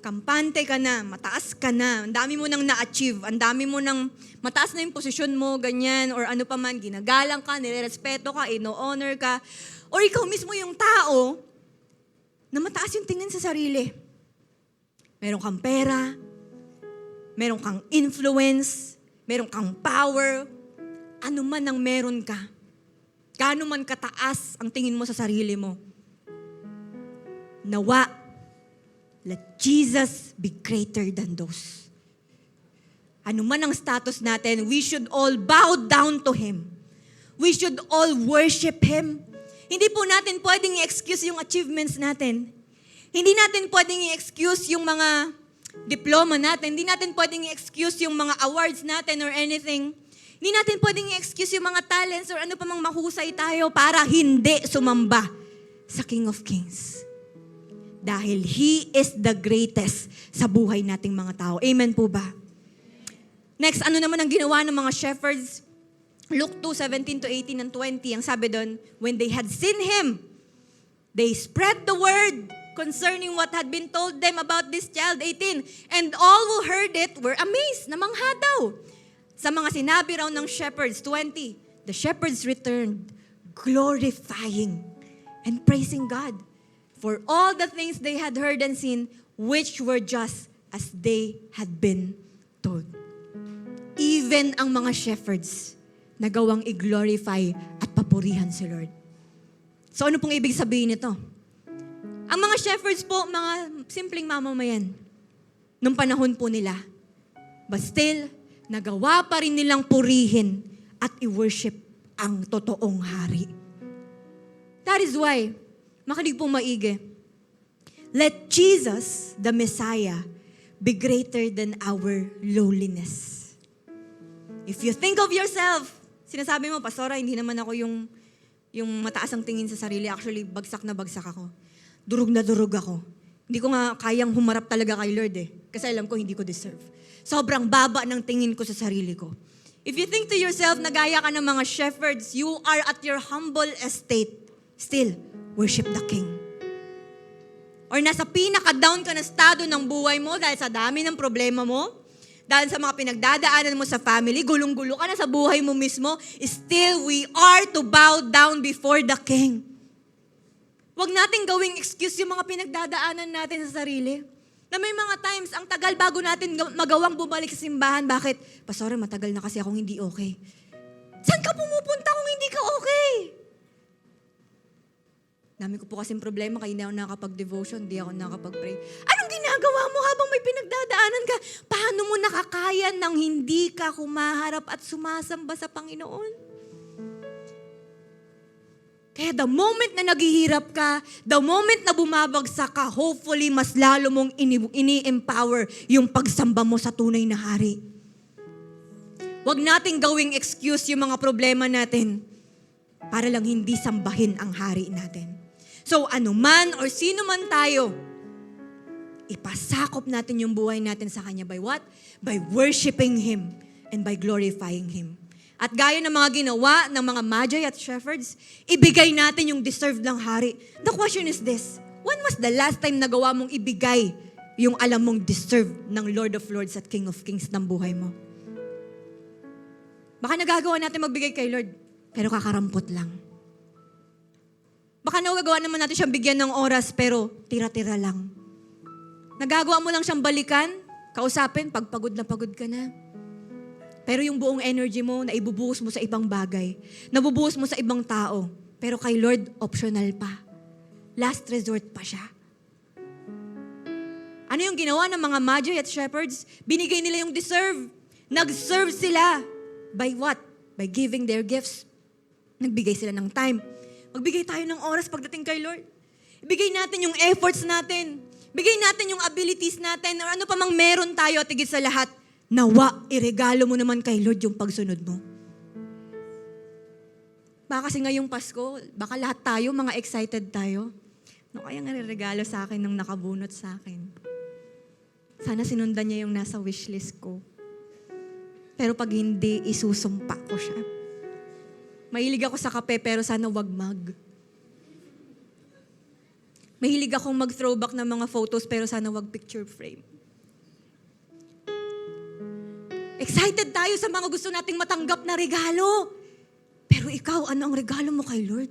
kampante ka na, mataas ka na, ang dami mo nang na-achieve, ang dami mo nang mataas na yung posisyon mo, ganyan, or ano pa man, ginagalang ka, nirerespeto ka, ino-honor ka, or ikaw mismo yung tao na mataas yung tingin sa sarili. Meron kang pera, meron kang influence, meron kang power, ano man ang meron ka, gaano man kataas ang tingin mo sa sarili mo, nawa, let Jesus be greater than those. Ano man ang status natin, we should all bow down to Him. We should all worship Him. Hindi po natin pwedeng i-excuse yung achievements natin. Hindi natin pwedeng i-excuse yung mga diploma natin. Hindi natin pwedeng i-excuse yung mga awards natin or anything. Hindi natin pwedeng i-excuse yung mga talents or ano pa mang mahusay tayo para hindi sumamba sa King of Kings. Dahil He is the greatest sa buhay nating mga tao. Amen po ba? Next, ano naman ang ginawa ng mga shepherds? Luke 2:17-18 and 20, ang sabi doon, when they had seen Him, they spread the word concerning what had been told them about this child, 18. And all who heard it were amazed, namangha daw. Sa mga sinabi raw ng shepherds, 20, the shepherds returned, glorifying and praising God for all the things they had heard and seen, which were just as they had been told. Even ang mga shepherds, nagawang i-glorify at papurihan si Lord. So ano pong ibig sabihin nito? Ang mga shepherds po, mga simpleng mamamayan, nung panahon po nila, but still, nagawa pa rin nilang purihin at i-worship ang totoong hari. That is why, makinig pong maigi, let Jesus, the Messiah, be greater than our lowliness. If you think of yourself, sinasabi mo, Pastora, hindi naman ako yung mataas ang tingin sa sarili. Actually, bagsak na bagsak ako. Durog na durog ako. Hindi ko nga kayang humarap talaga kay Lord eh. Kasi alam ko hindi ko deserve. Sobrang baba ng tingin ko sa sarili ko. If you think to yourself na gaya ka ng mga shepherds, you are at your humble estate. Still, worship the King. Or nasa pinaka-down ka na estado ng buhay mo dahil sa dami ng problema mo, dahil sa mga pinagdadaanan mo sa family, gulong-gulo ka na sa buhay mo mismo, still we are to bow down before the King. Huwag natin gawing excuse yung mga pinagdadaanan natin sa sarili. Na may mga times, ang tagal bago natin magawang bumalik sa simbahan. Bakit? Pastor, matagal na kasi akong hindi okay. Saan ka pumupunta kung hindi ka okay? Dami ko po kasing problema, kaya hindi ako nakapag-devotion, hindi ako nakapag-pray. Anong ginagawa mo habang may pinagdadaanan ka? Paano mo nakakaya nang hindi ka humaharap at sumasamba sa Panginoon? Kaya the moment na naghihirap ka, the moment na bumabagsak ka, hopefully mas lalo mong ini-empower yung pagsamba mo sa tunay na hari. Huwag nating gawing excuse yung mga problema natin para lang hindi sambahin ang hari natin. So anuman or sino man tayo, ipasakop natin yung buhay natin sa Kanya by what? By worshiping Him and by glorifying Him. At gaya ng mga ginawa ng mga magi at shepherds, ibigay natin yung deserved ng hari. The question is this, when was the last time nagawa mong ibigay yung alam mong deserved ng Lord of Lords at King of Kings ng buhay mo? Baka nagagawa natin magbigay kay Lord, pero kakarampot lang. Baka nagagawa naman natin siyang bigyan ng oras, pero tira-tira lang. Nagagawa mo lang siyang balikan, kausapin, pag pagod na pagod ka na. Pero yung buong energy mo, naibubuhos mo sa ibang bagay. Nabubuhos mo sa ibang tao. Pero kay Lord, optional pa. Last resort pa siya. Ano yung ginawa ng mga magi at shepherds? Binigay nila yung deserve. Nag-serve sila. By what? By giving their gifts. Nagbigay sila ng time. Magbigay tayo ng oras pagdating kay Lord. Ibigay natin yung efforts natin. Bigay natin yung abilities natin or ano pa mang meron tayo at higit sa lahat. Nawa, iregalo mo naman kay Lord yung pagsunod mo. Baka kasi ngayong Pasko, baka lahat tayo, mga excited tayo. Ano kaya nga regalo sa akin nung nakabunot sa akin? Sana sinundan niya yung nasa wishlist ko. Pero pag hindi, isusumpa ko siya. Mahilig ako sa kape, pero sana wag mag. Mahilig akong mag-throwback ng mga photos, pero sana wag picture frame. Excited tayo sa mga gusto nating matanggap na regalo. Pero ikaw, ano ang regalo mo kay Lord?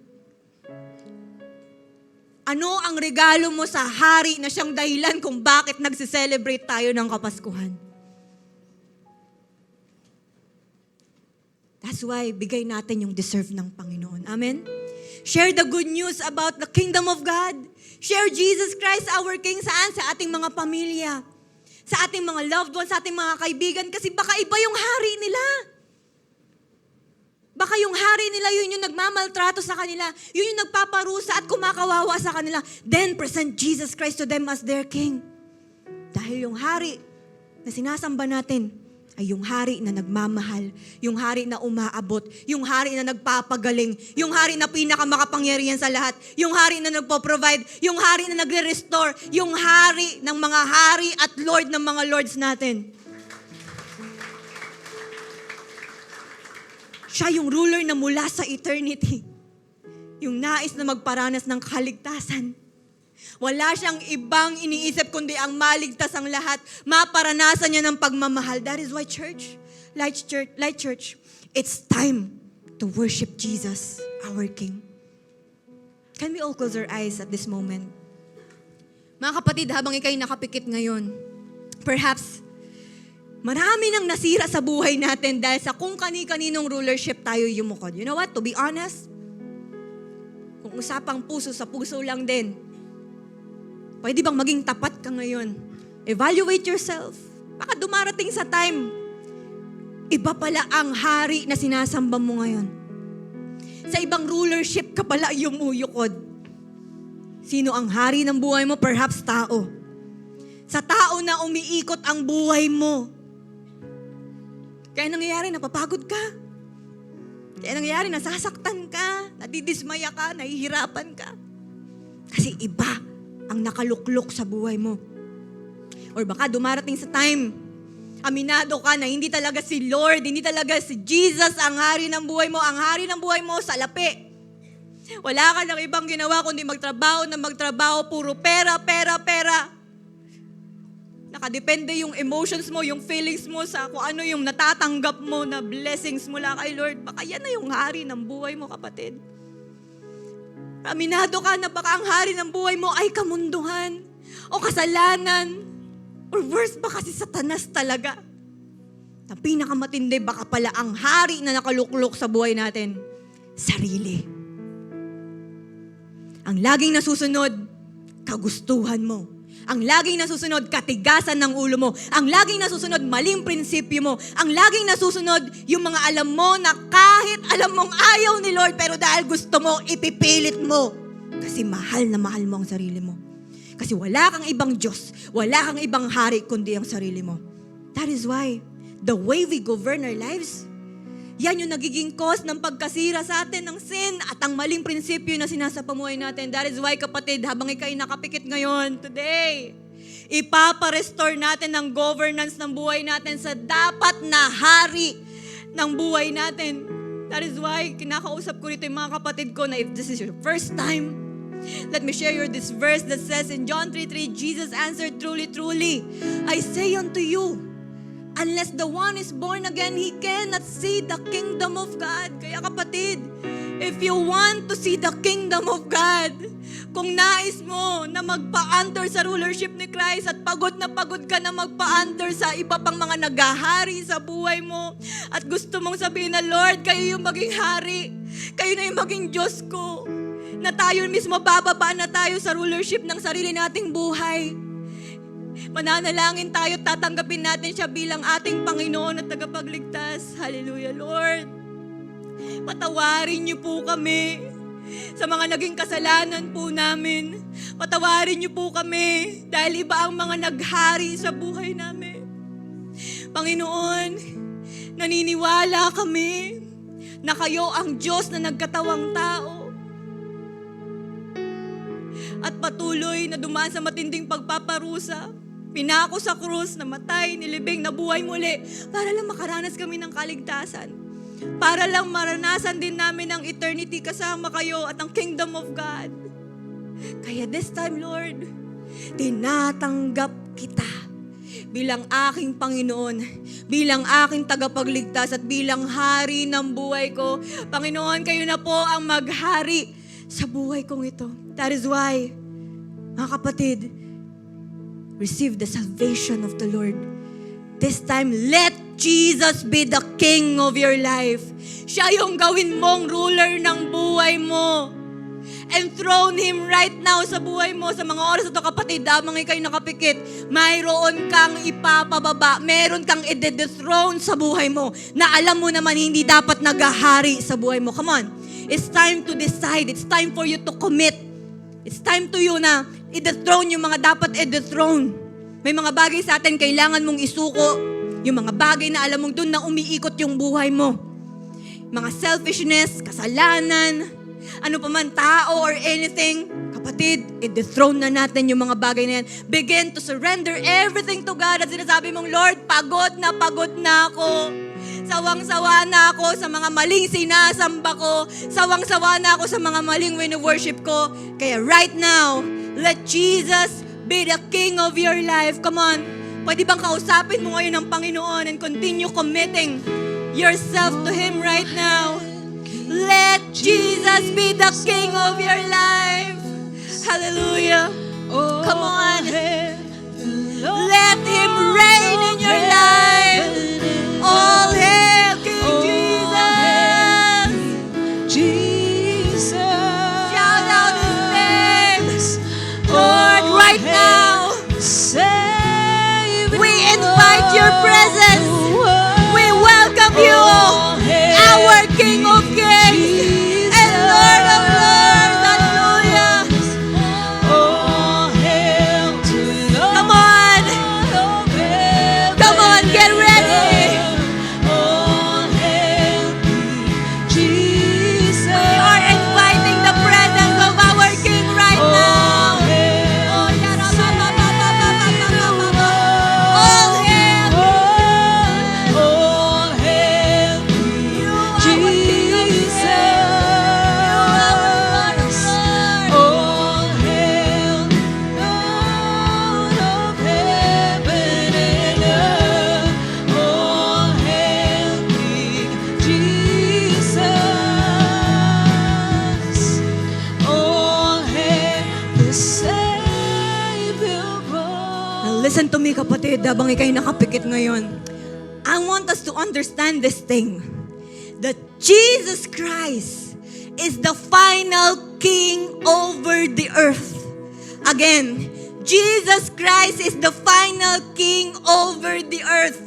Ano ang regalo mo sa hari na siyang dahilan kung bakit nagse-celebrate tayo ng Kapaskuhan? That's why bigay natin yung deserve ng Panginoon. Amen? Share the good news about the kingdom of God. Share Jesus Christ, our King, saan? Sa ating mga pamilya. Sa ating mga loved ones, sa ating mga kaibigan, kasi baka iba yung hari nila. Baka yung hari nila, yun yung nagmamaltrato sa kanila, yun yung nagpaparusa at kumakawawa sa kanila. Then present Jesus Christ to them as their King. Dahil yung hari na sinasamba natin ay yung hari na nagmamahal, yung hari na umaabot, yung hari na nagpapagaling, yung hari na pinakamakapangyarihan sa lahat, yung hari na nagpo-provide, yung hari na nagre-restore, yung hari ng mga hari at Lord ng mga Lords natin. Siya yung ruler na mula sa eternity, yung nais na magparanas ng kaligtasan. Wala siyang ibang iniisip kundi ang maligtas ang lahat. Maparanasan niya ng pagmamahal. That is why Light Church, it's time to worship Jesus, our King. Can we all close our eyes at this moment? Mga kapatid, habang ikaw'y nakapikit ngayon, perhaps marami nang nasira sa buhay natin dahil sa kung kani-kaninong rulership tayo yumukod. You know what? To be honest, kung usapang puso sa puso lang din, pwede bang maging tapat ka ngayon? Evaluate yourself. Baka dumarating sa time, iba pala ang hari na sinasamba mo ngayon. Sa ibang rulership ka pala yumuyukod. Sino ang hari ng buhay mo? Perhaps tao. Sa tao na umiikot ang buhay mo. Kaya nangyayari, napapagod ka. Kaya nangyayari, nasasaktan ka, nadidismaya ka, nahihirapan ka. Kasi iba ang nakaluklok sa buhay mo. Or baka dumarating sa time, aminado ka na hindi talaga si Lord, hindi talaga si Jesus ang hari ng buhay mo. Ang hari ng buhay mo, salapi. Wala ka nang ibang ginawa kundi magtrabaho, puro pera. Nakadepende yung emotions mo, yung feelings mo sa kung ano yung natatanggap mo na blessings mula kay Lord. Baka yan na yung hari ng buhay mo, kapatid. Aminado ka na baka ang hari ng buhay mo ay kamunduhan o kasalanan or worse, baka si Satanas talaga. Ang pinakamatindi, baka pala ang hari na nakaluklok sa buhay natin, sarili. Ang laging nasusunod, kagustuhan mo. Ang laging nasusunod, katigasan ng ulo mo. Ang laging nasusunod, maling prinsipyo mo. Ang laging nasusunod, yung mga alam mo na kahit alam mong ayaw ni Lord, pero dahil gusto mo, ipipilit mo. Kasi mahal na mahal mo ang sarili mo. Kasi wala kang ibang Diyos, wala kang ibang hari, kundi ang sarili mo. That is why, the way we govern our lives, yan yung nagiging cause ng pagkasira sa atin ng sin at ang maling prinsipyo na sinasapamuhay natin. That is why, kapatid, habang ikaw'y nakapikit ngayon, today, ipapa-restore natin ang governance ng buhay natin sa dapat na hari ng buhay natin. That is why, kinakausap ko rito yung mga kapatid ko na if this is your first time, let me share you this verse that says in John 3:3, Jesus answered, truly, truly, I say unto you, unless the one is born again, he cannot see the kingdom of God. Kaya kapatid, if you want to see the kingdom of God, kung nais mo na magpa-under sa rulership ni Christ at pagod ka na magpa-under sa iba pang mga naghahari sa buhay mo at gusto mong sabihin na, Lord, kayo yung maging hari, kayo na yung maging Diyos ko, na tayo mismo bababa na tayo sa rulership ng sarili nating buhay. Mananalangin tayo, tatanggapin natin siya bilang ating Panginoon at tagapagligtas. Hallelujah, Lord. Patawarin niyo po kami sa mga naging kasalanan po namin. Patawarin niyo po kami dahil iba ang mga naghari sa buhay namin. Panginoon, naniniwala kami na kayo ang Diyos na nagkatawang tao at patuloy na dumaan sa matinding pagpaparusa. Pinako sa krus, namatay, nilibing, nabuhay muli para lang makaranas kami ng kaligtasan. Para lang maranasan din namin ang eternity kasama kayo at ang kingdom of God. Kaya this time, Lord, tinatanggap kita bilang aking Panginoon, bilang aking tagapagligtas at bilang hari ng buhay ko. Panginoon, kayo na po ang maghari sa buhay kong ito. That is why, mga kapatid, receive the salvation of the Lord. This time, let Jesus be the King of your life. Siya yung gawin mong ruler ng buhay mo. Enthrone Him right now sa buhay mo. Sa mga oras na ito, kapatid, habang ikaw'y nakapikit, mayroon kang ipapababa, meron kang i-dethrone sa buhay mo na alam mo naman hindi dapat naghahari sa buhay mo. Come on. It's time to decide. It's time for you to commit. It's time to you na i-dethrone yung mga dapat i-dethrone. May mga bagay sa atin kailangan mong isuko. Yung mga bagay na alam mong doon na umiikot yung buhay mo. Mga selfishness, kasalanan, ano pa man, tao or anything. Kapatid, i-dethrone na natin yung mga bagay na yan. Begin to surrender everything to God. At sinasabi mong, Lord, pagod na ako. Sawang-sawa na ako sa mga maling sinasamba ko. Sawang-sawa na ako sa mga maling wino-worship ko. Kaya right now, let Jesus be the King of your life. Come on. Pwede bang kausapin mo ngayon ang Panginoon and continue committing yourself to Him right now? Let Jesus be the King of your life. Hallelujah. Come on. Let Him reign in your life. All hail King Jesus. Jesus. Shout out His name. Lord, right now, we invite your presence. We welcome you, our King of Kings and Lord of Lords. Hallelujah. Come on. Come on, get ready. We are inviting the presence of our King right now. Oh, all hail. Now listen to me, kapatid, habang ikaw'y nakapikit ngayon. I want us to understand this thing. That Jesus Christ is the final King over the earth. Again, Jesus Christ is the final King over the earth.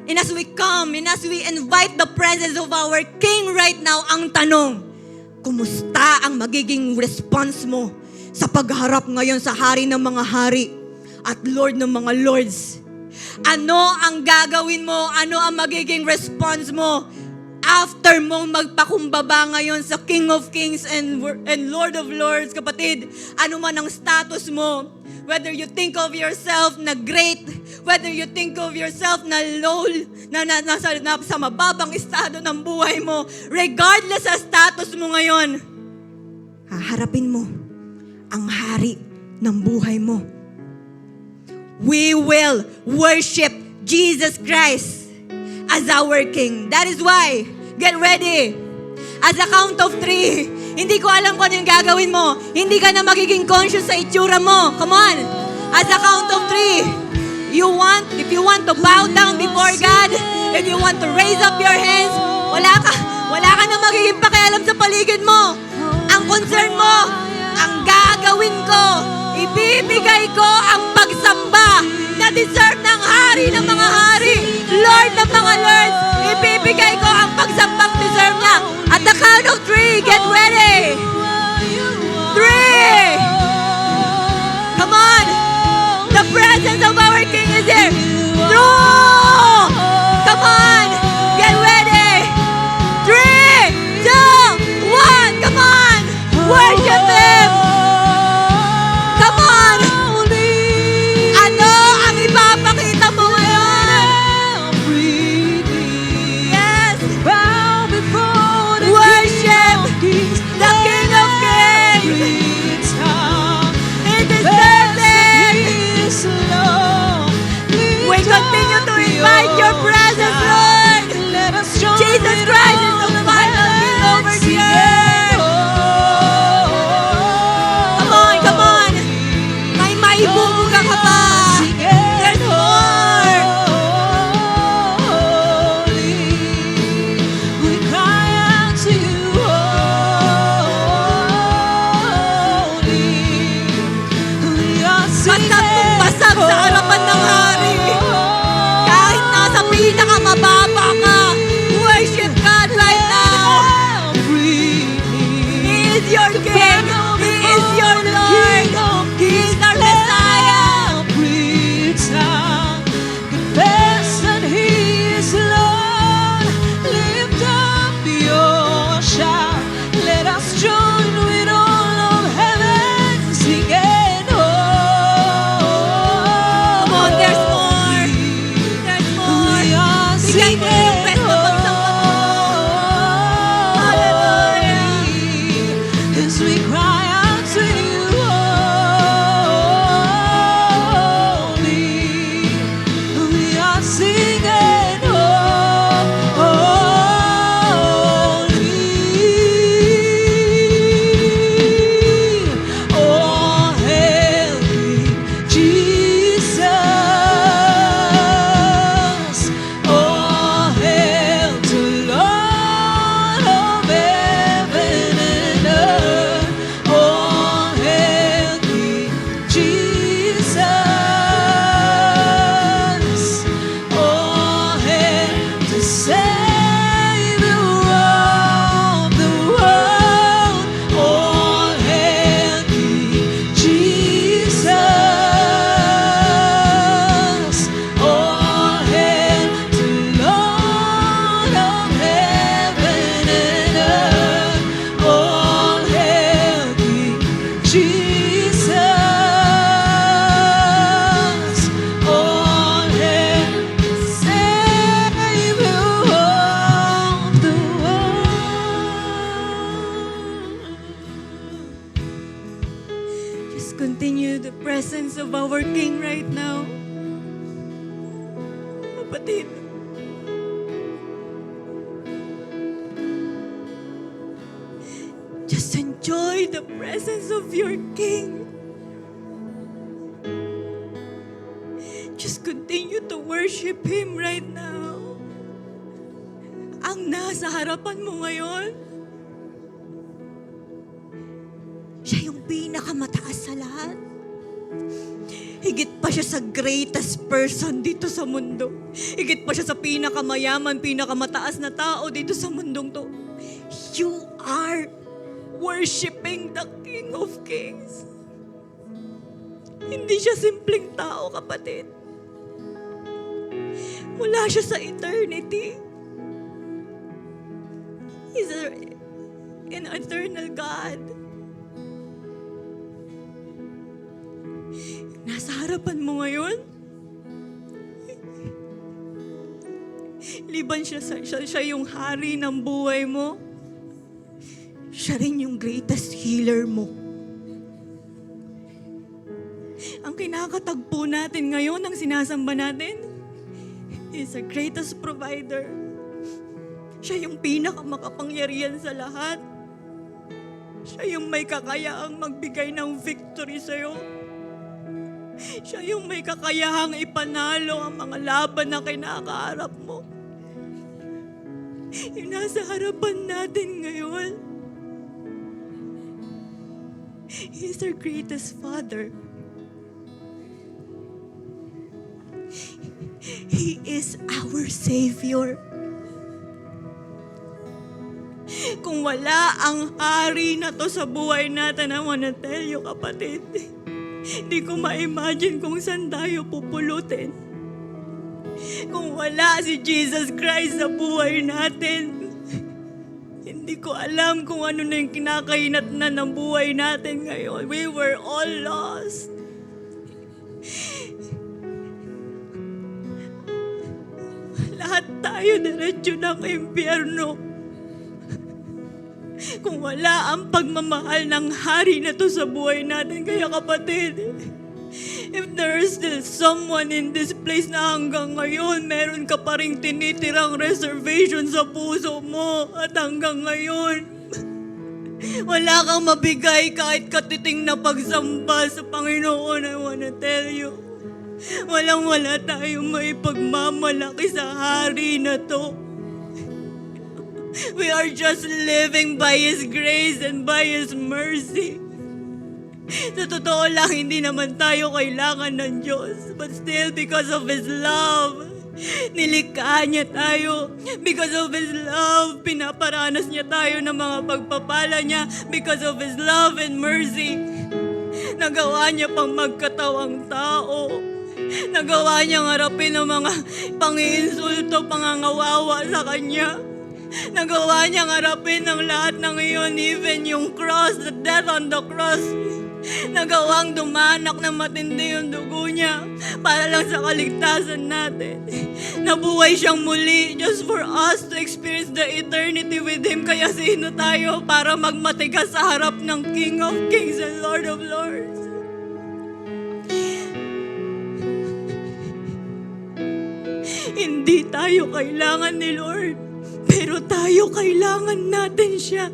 And as we come, and as we invite the presence of our King right now, ang tanong, kumusta ang magiging response mo sa pagharap ngayon sa Hari ng mga Hari at Lord ng mga Lords? Ano ang gagawin mo? Ano ang magiging response mo after mong magpakumbaba ngayon sa King of Kings and Lord of Lords? Kapatid, ano man ang status mo, whether you think of yourself na great, whether you think of yourself na low, na sa mababang estado ng buhay mo, regardless sa status mo ngayon, haharapin mo ang hari ng buhay mo. We will worship Jesus Christ as our King. That is why, get ready. As a count of 3, hindi ko alam kung ano yung gagawin mo. Hindi ka na magiging conscious sa itsura mo. Come on. As a count of 3, if you want to bow down before God, if you want to raise up your hands, wala ka na magiging pakialam sa paligid mo. Ang concern mo, ang gagawin ko, ibibigay ko ang pagsamba na deserve ng Hari ng mga Hari, Lord ng mga Lords. Ibibigay ko ang pagsambang deserve niya. At the count of 3, get ready. 3. Come on. The presence of our King is here. 2. Come on. Get ready. 3, 2, 1. Come on. Worship Him. Come on. Ano ang ipapakita mo ngayon? Yes. Worship the King of Kings. He deserves it. We continue to invite your presence, Lord. Jesus Christ is the final King over the earth. Come on. May maibubuga ka pa. There's more. We cry out to you, holy. We are singing, Basag sa harapan ng Hari. Kahit nasa pinakamababa ka, worship God right now. He is your King. He is your Lord. He is our Messiah. confess that He is Lord. Lift up your shout. Let us join with all of heaven, singing, Come on, there's more. There's more. We are Bigay mo yung best na pagsamba mo. Hallelujah. as we cry out to you, holy. We are singing, holy. Oh, hail King Jesus. Oh, hail to Lord of heaven and earth. Oh, hail King Jesus. Oh, hail the Savior of the world. Oh, hail King Jesus. Oh, hail to Lord of heaven and earth. Oh, hail King Jesus. Oh, hail Savior of the world. Just continue the presence of our King right now. Kapatid. Just enjoy the presence of your King. Just continue to worship Him right now. Ang nasa harapan mo ngayon, siya yung pinakamataas sa lahat. Higit pa siya sa greatest person dito sa mundo. Higit pa siya sa pinakamayaman, pinakamataas na tao dito sa mundong to. You are worshiping the King of Kings. Hindi siya simpleng tao, kapatid. Wala siya sa eternity. He's an eternal God. Nasa harapan mo ngayon. Liban siya yung hari ng buhay mo. Siya rin yung greatest healer mo. Ang kinakatagpo natin ngayon, ang sinasamba natin, is the greatest provider. Siya yung pinakamakapangyarihan sa lahat. Siya yung may kakayaang magbigay ng victory sa'yo. Siya yung may kakayahang ipanalo ang mga laban na kinakaharap mo. Yung nasa harapan natin ngayon, He's our greatest Father. He is our Savior. Kung wala ang hari na to sa buhay natin, I wanna tell you, kapatid, hindi ko ma-imagine kung saan tayo pupulutin. Kung wala si Jesus Christ sa buhay natin, hindi ko alam kung ano na yung kinakahinatnan ng buhay natin ngayon. We were all lost. Lahat tayo diretso ng impyerno. Kung wala ang pagmamahal ng hari na to sa buhay natin. Kaya kapatid, if there is still someone in this place na hanggang ngayon, meron ka pa rin tinitirang reservation sa puso mo at hanggang ngayon, wala kang mabigay kahit katiting na pagsamba sa Panginoon, I wanna tell you, walang-wala tayong maipagmamalaki sa hari na to. We are just living by His grace and by His mercy. Sa totoo lang, hindi naman tayo kailangan ng Diyos. But still, because of His love, nilikha niya tayo. Because of His love, pinaparanas niya tayo ng mga pagpapala niya. Because of His love and mercy, nagawa niya pang magkatawang tao. Nagawa niyang harapin ang mga pangiinsulto, pangangawawa sa Kanya. Nagawa niyang harapin ang lahat ng iyon, even yung cross, the death on the cross. Nagawang dumanak na matindi yung dugo niya para lang sa kaligtasan natin. Nabuhay siyang muli just for us to experience the eternity with Him. Kaya sino tayo para magmatigas sa harap ng King of Kings and Lord of Lords? Hindi tayo kailangan ni Lord, pero tayo kailangan natin siya.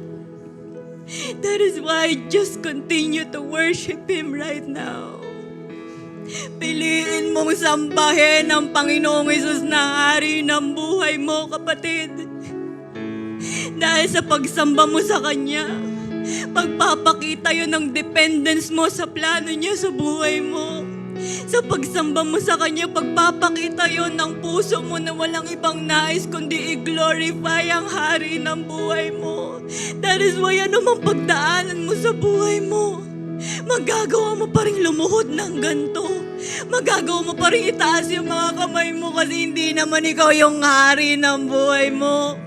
That is why just continue to worship Him right now. Piliin mong sambahin ang Panginoong Hesus na hari ng buhay mo, kapatid. Dahil sa pagsamba mo sa Kanya, pagpapakita yun ng dependence mo sa plano niya sa buhay mo. Sa pagsamba mo sa Kanya, pagpapakita yon ng puso mo na walang ibang nais kundi i-glorify ang hari ng buhay mo. That is why anumang pagdaanan mo sa buhay mo, magagawa mo pa rin lumuhod ng ganito. Magagawa mo pa rin itaas yung mga kamay mo kasi hindi naman ikaw yung hari ng buhay mo.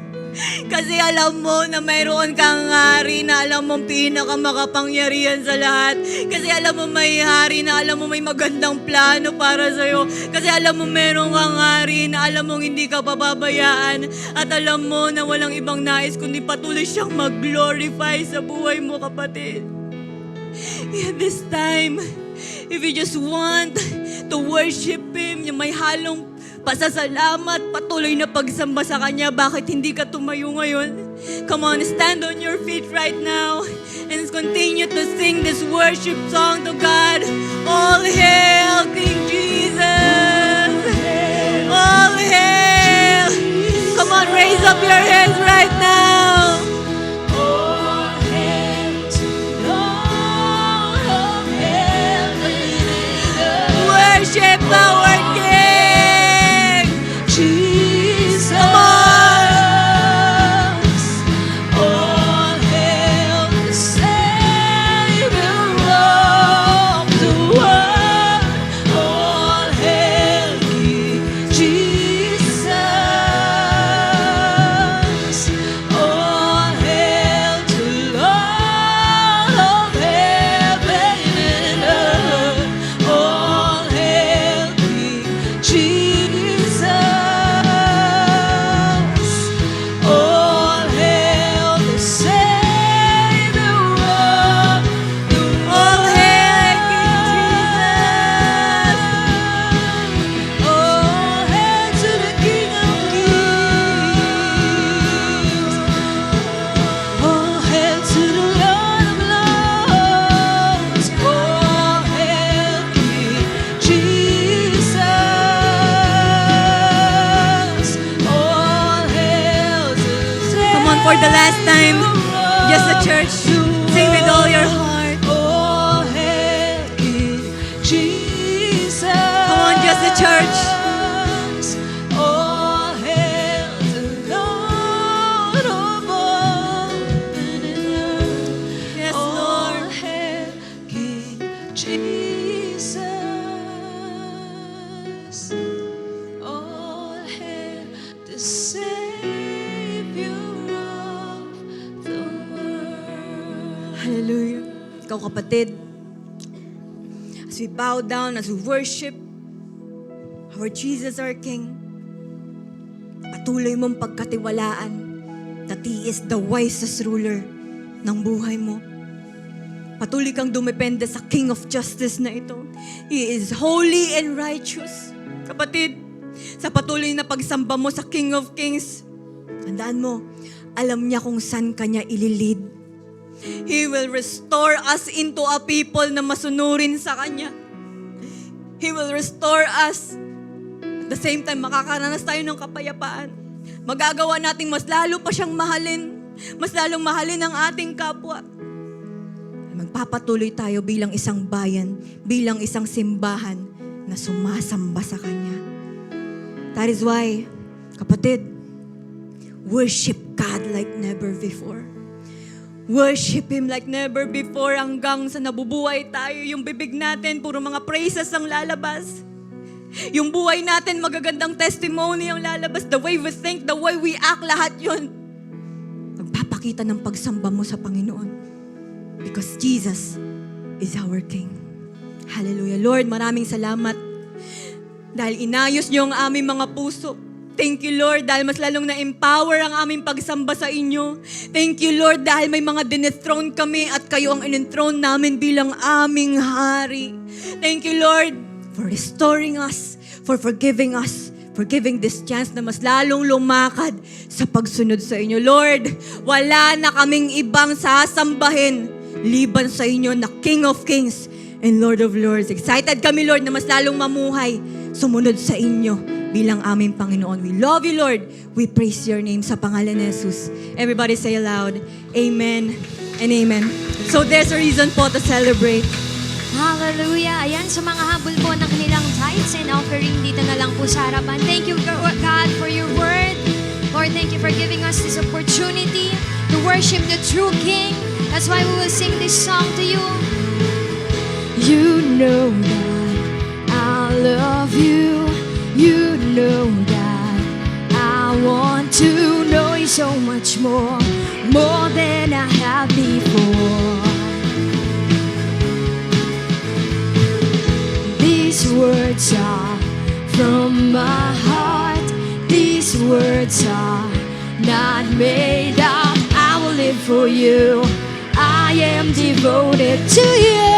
Kasi alam mo na mayroon kang hari na alam mong pinakamakapangyarihan sa lahat. Kasi alam mo may hari na alam mo may magandang plano para sa'yo. Kasi alam mo meron kang hari na alam mong hindi ka pababayaan. At alam mo na walang ibang nais kundi patuloy siyang mag-glorify sa buhay mo, kapatid. At this time, if you just want to worship Him, yung may halong pasasalamat, patuloy na pagsamba sa Kanya, bakit hindi ka tumayo ngayon? Come on, stand on your feet right now and continue to sing this worship song to God. All hail King Jesus! All hail! Come on, raise up your hands right now! All hail to Lord of heaven worship our King. Jesus. Come on. All hail the Savior of the world. All hail King Jesus. All hail the Lord of heaven and earth. All hail King Jesus. All hail the Savior of the world. All hail King Jesus. All hail to the King of Kings. All hail to the Lord of Lords. All hail King Jesus. All hail to the Come on, for the last time, just the church, sing with all your heart. All hail King Jesus. Come on, just the church. All hail the Lord of all. Yes, All Lord. hail King Jesus. All hail the Savior of the world. Hallelujah. Ikaw kapatid, as we bow down, as we worship our Jesus, our King, patuloy mong pagkatiwalaan that He is the wisest ruler ng buhay mo. Patuloy kang dumepende sa King of Justice na ito. He is holy and righteous. Kapatid, sa patuloy na pagsamba mo sa King of Kings, tandaan mo, alam niya kung saan kanya ililid. He will restore us into a people na masunurin sa Kanya. He will restore us. At the same time, makakaranas tayo ng kapayapaan. Magagawa nating mas lalo pa siyang mahalin. Mas lalong mahalin ang ating kapwa. Magpapatuloy tayo bilang isang bayan, bilang isang simbahan na sumasamba sa Kanya. That is why, kapatid, worship God like never before. Worship Him like never before hanggang sa nabubuhay tayo. Yung bibig natin, puro mga praises ang lalabas. Yung buhay natin, magagandang testimony ang lalabas. The way we think, the way we act, lahat yun. Magpapakita ng pagsamba mo sa Panginoon. Because Jesus is our King. Hallelujah. Lord, maraming salamat. Dahil inayos niyo ang aming mga puso. Thank you, Lord, dahil mas lalong na-empower ang aming pagsamba sa inyo. Thank you, Lord, dahil may mga dinethrone kami at kayo ang in-enthrone namin bilang aming hari. Thank you, Lord, for restoring us, for forgiving us, for giving this chance na mas lalong lumakad sa pagsunod sa inyo. Lord, wala na kaming ibang sasambahin liban sa inyo na King of Kings and Lord of Lords. Excited kami, Lord, na mas lalong mamuhay, sumunod sa inyo bilang aming Panginoon. We love you, Lord. We praise your name sa pangalan ni Jesus. Everybody say aloud, Amen and Amen. So there's a reason po to celebrate. Hallelujah. Ayan, sa mga habol po ng kanilang tithes and offering, dito na lang po sa harapan. Thank you, God, for your word. Lord, thank you for giving us this opportunity to worship the true King. That's why we will sing this song to you. You know that I love you. You know that I want to know you so much more than I have before. These words are from my heart. These words are not made up. I will live for you. I am devoted to you,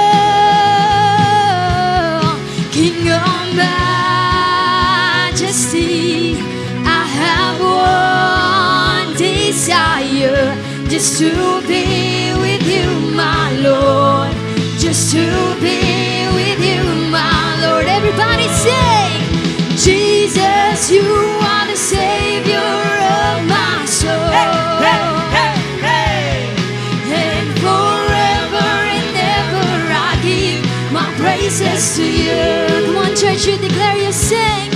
King of Majesty. I have one desire, just to be with you, my Lord. Just to be with you, my Lord. Everybody sing, Jesus, you are the Savior of my soul. And forever and ever I give my praises to you. Come on, church, as you declare your sing.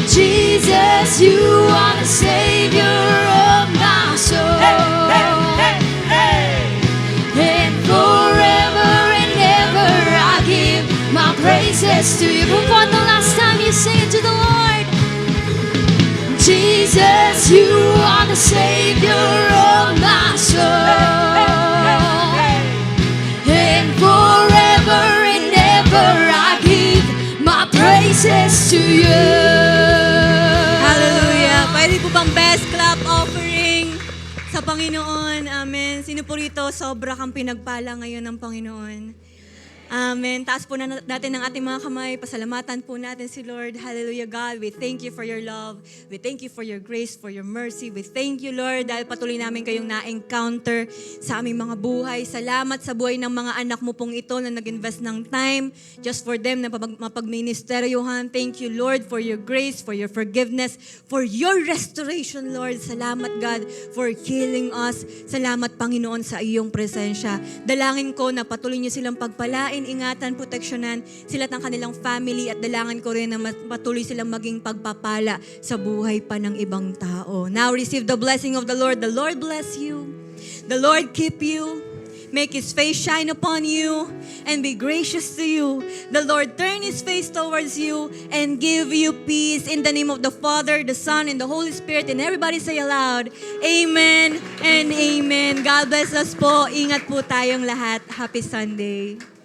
Jesus, you are the Savior of my soul. And forever and ever I give my praises to you. Before the last time you sing it to the Lord. Jesus, you are the Savior of my soul. And forever and ever I give my praises to you. Hallelujah. Pwede po bang best clap offering sa Panginoon? Amen. Sino po rito sobra kang pinagpala ngayon ng Panginoon? Amen. Taas po natin ang ating mga kamay. Pasalamatan po natin si Lord. Hallelujah, God. We thank you for your love. We thank you for your grace, for your mercy. We thank you, Lord, dahil patuloy namin kayong na-encounter sa aming mga buhay. Salamat sa buhay ng mga anak mo pong ito na nag-invest ng time just for them na mapagministeryohan. Thank you, Lord, for your grace, for your forgiveness, for your restoration, Lord. Salamat, God, for healing us. Salamat, Panginoon, sa iyong presensya. Dalangin ko na patuloy niyo silang pagpalain, ingatan, proteksyonan sila at ang kanilang family at dalangin ko rin na patuloy silang maging pagpapala sa buhay pa ng ibang tao. Now receive the blessing of the Lord. The Lord bless you. The Lord keep you. Make His face shine upon you and be gracious to you. The Lord turn His face towards you and give you peace. In the name of the Father, the Son, and the Holy Spirit. And everybody say aloud, Amen and Amen. God bless us po. Ingat po tayong lahat. Happy Sunday.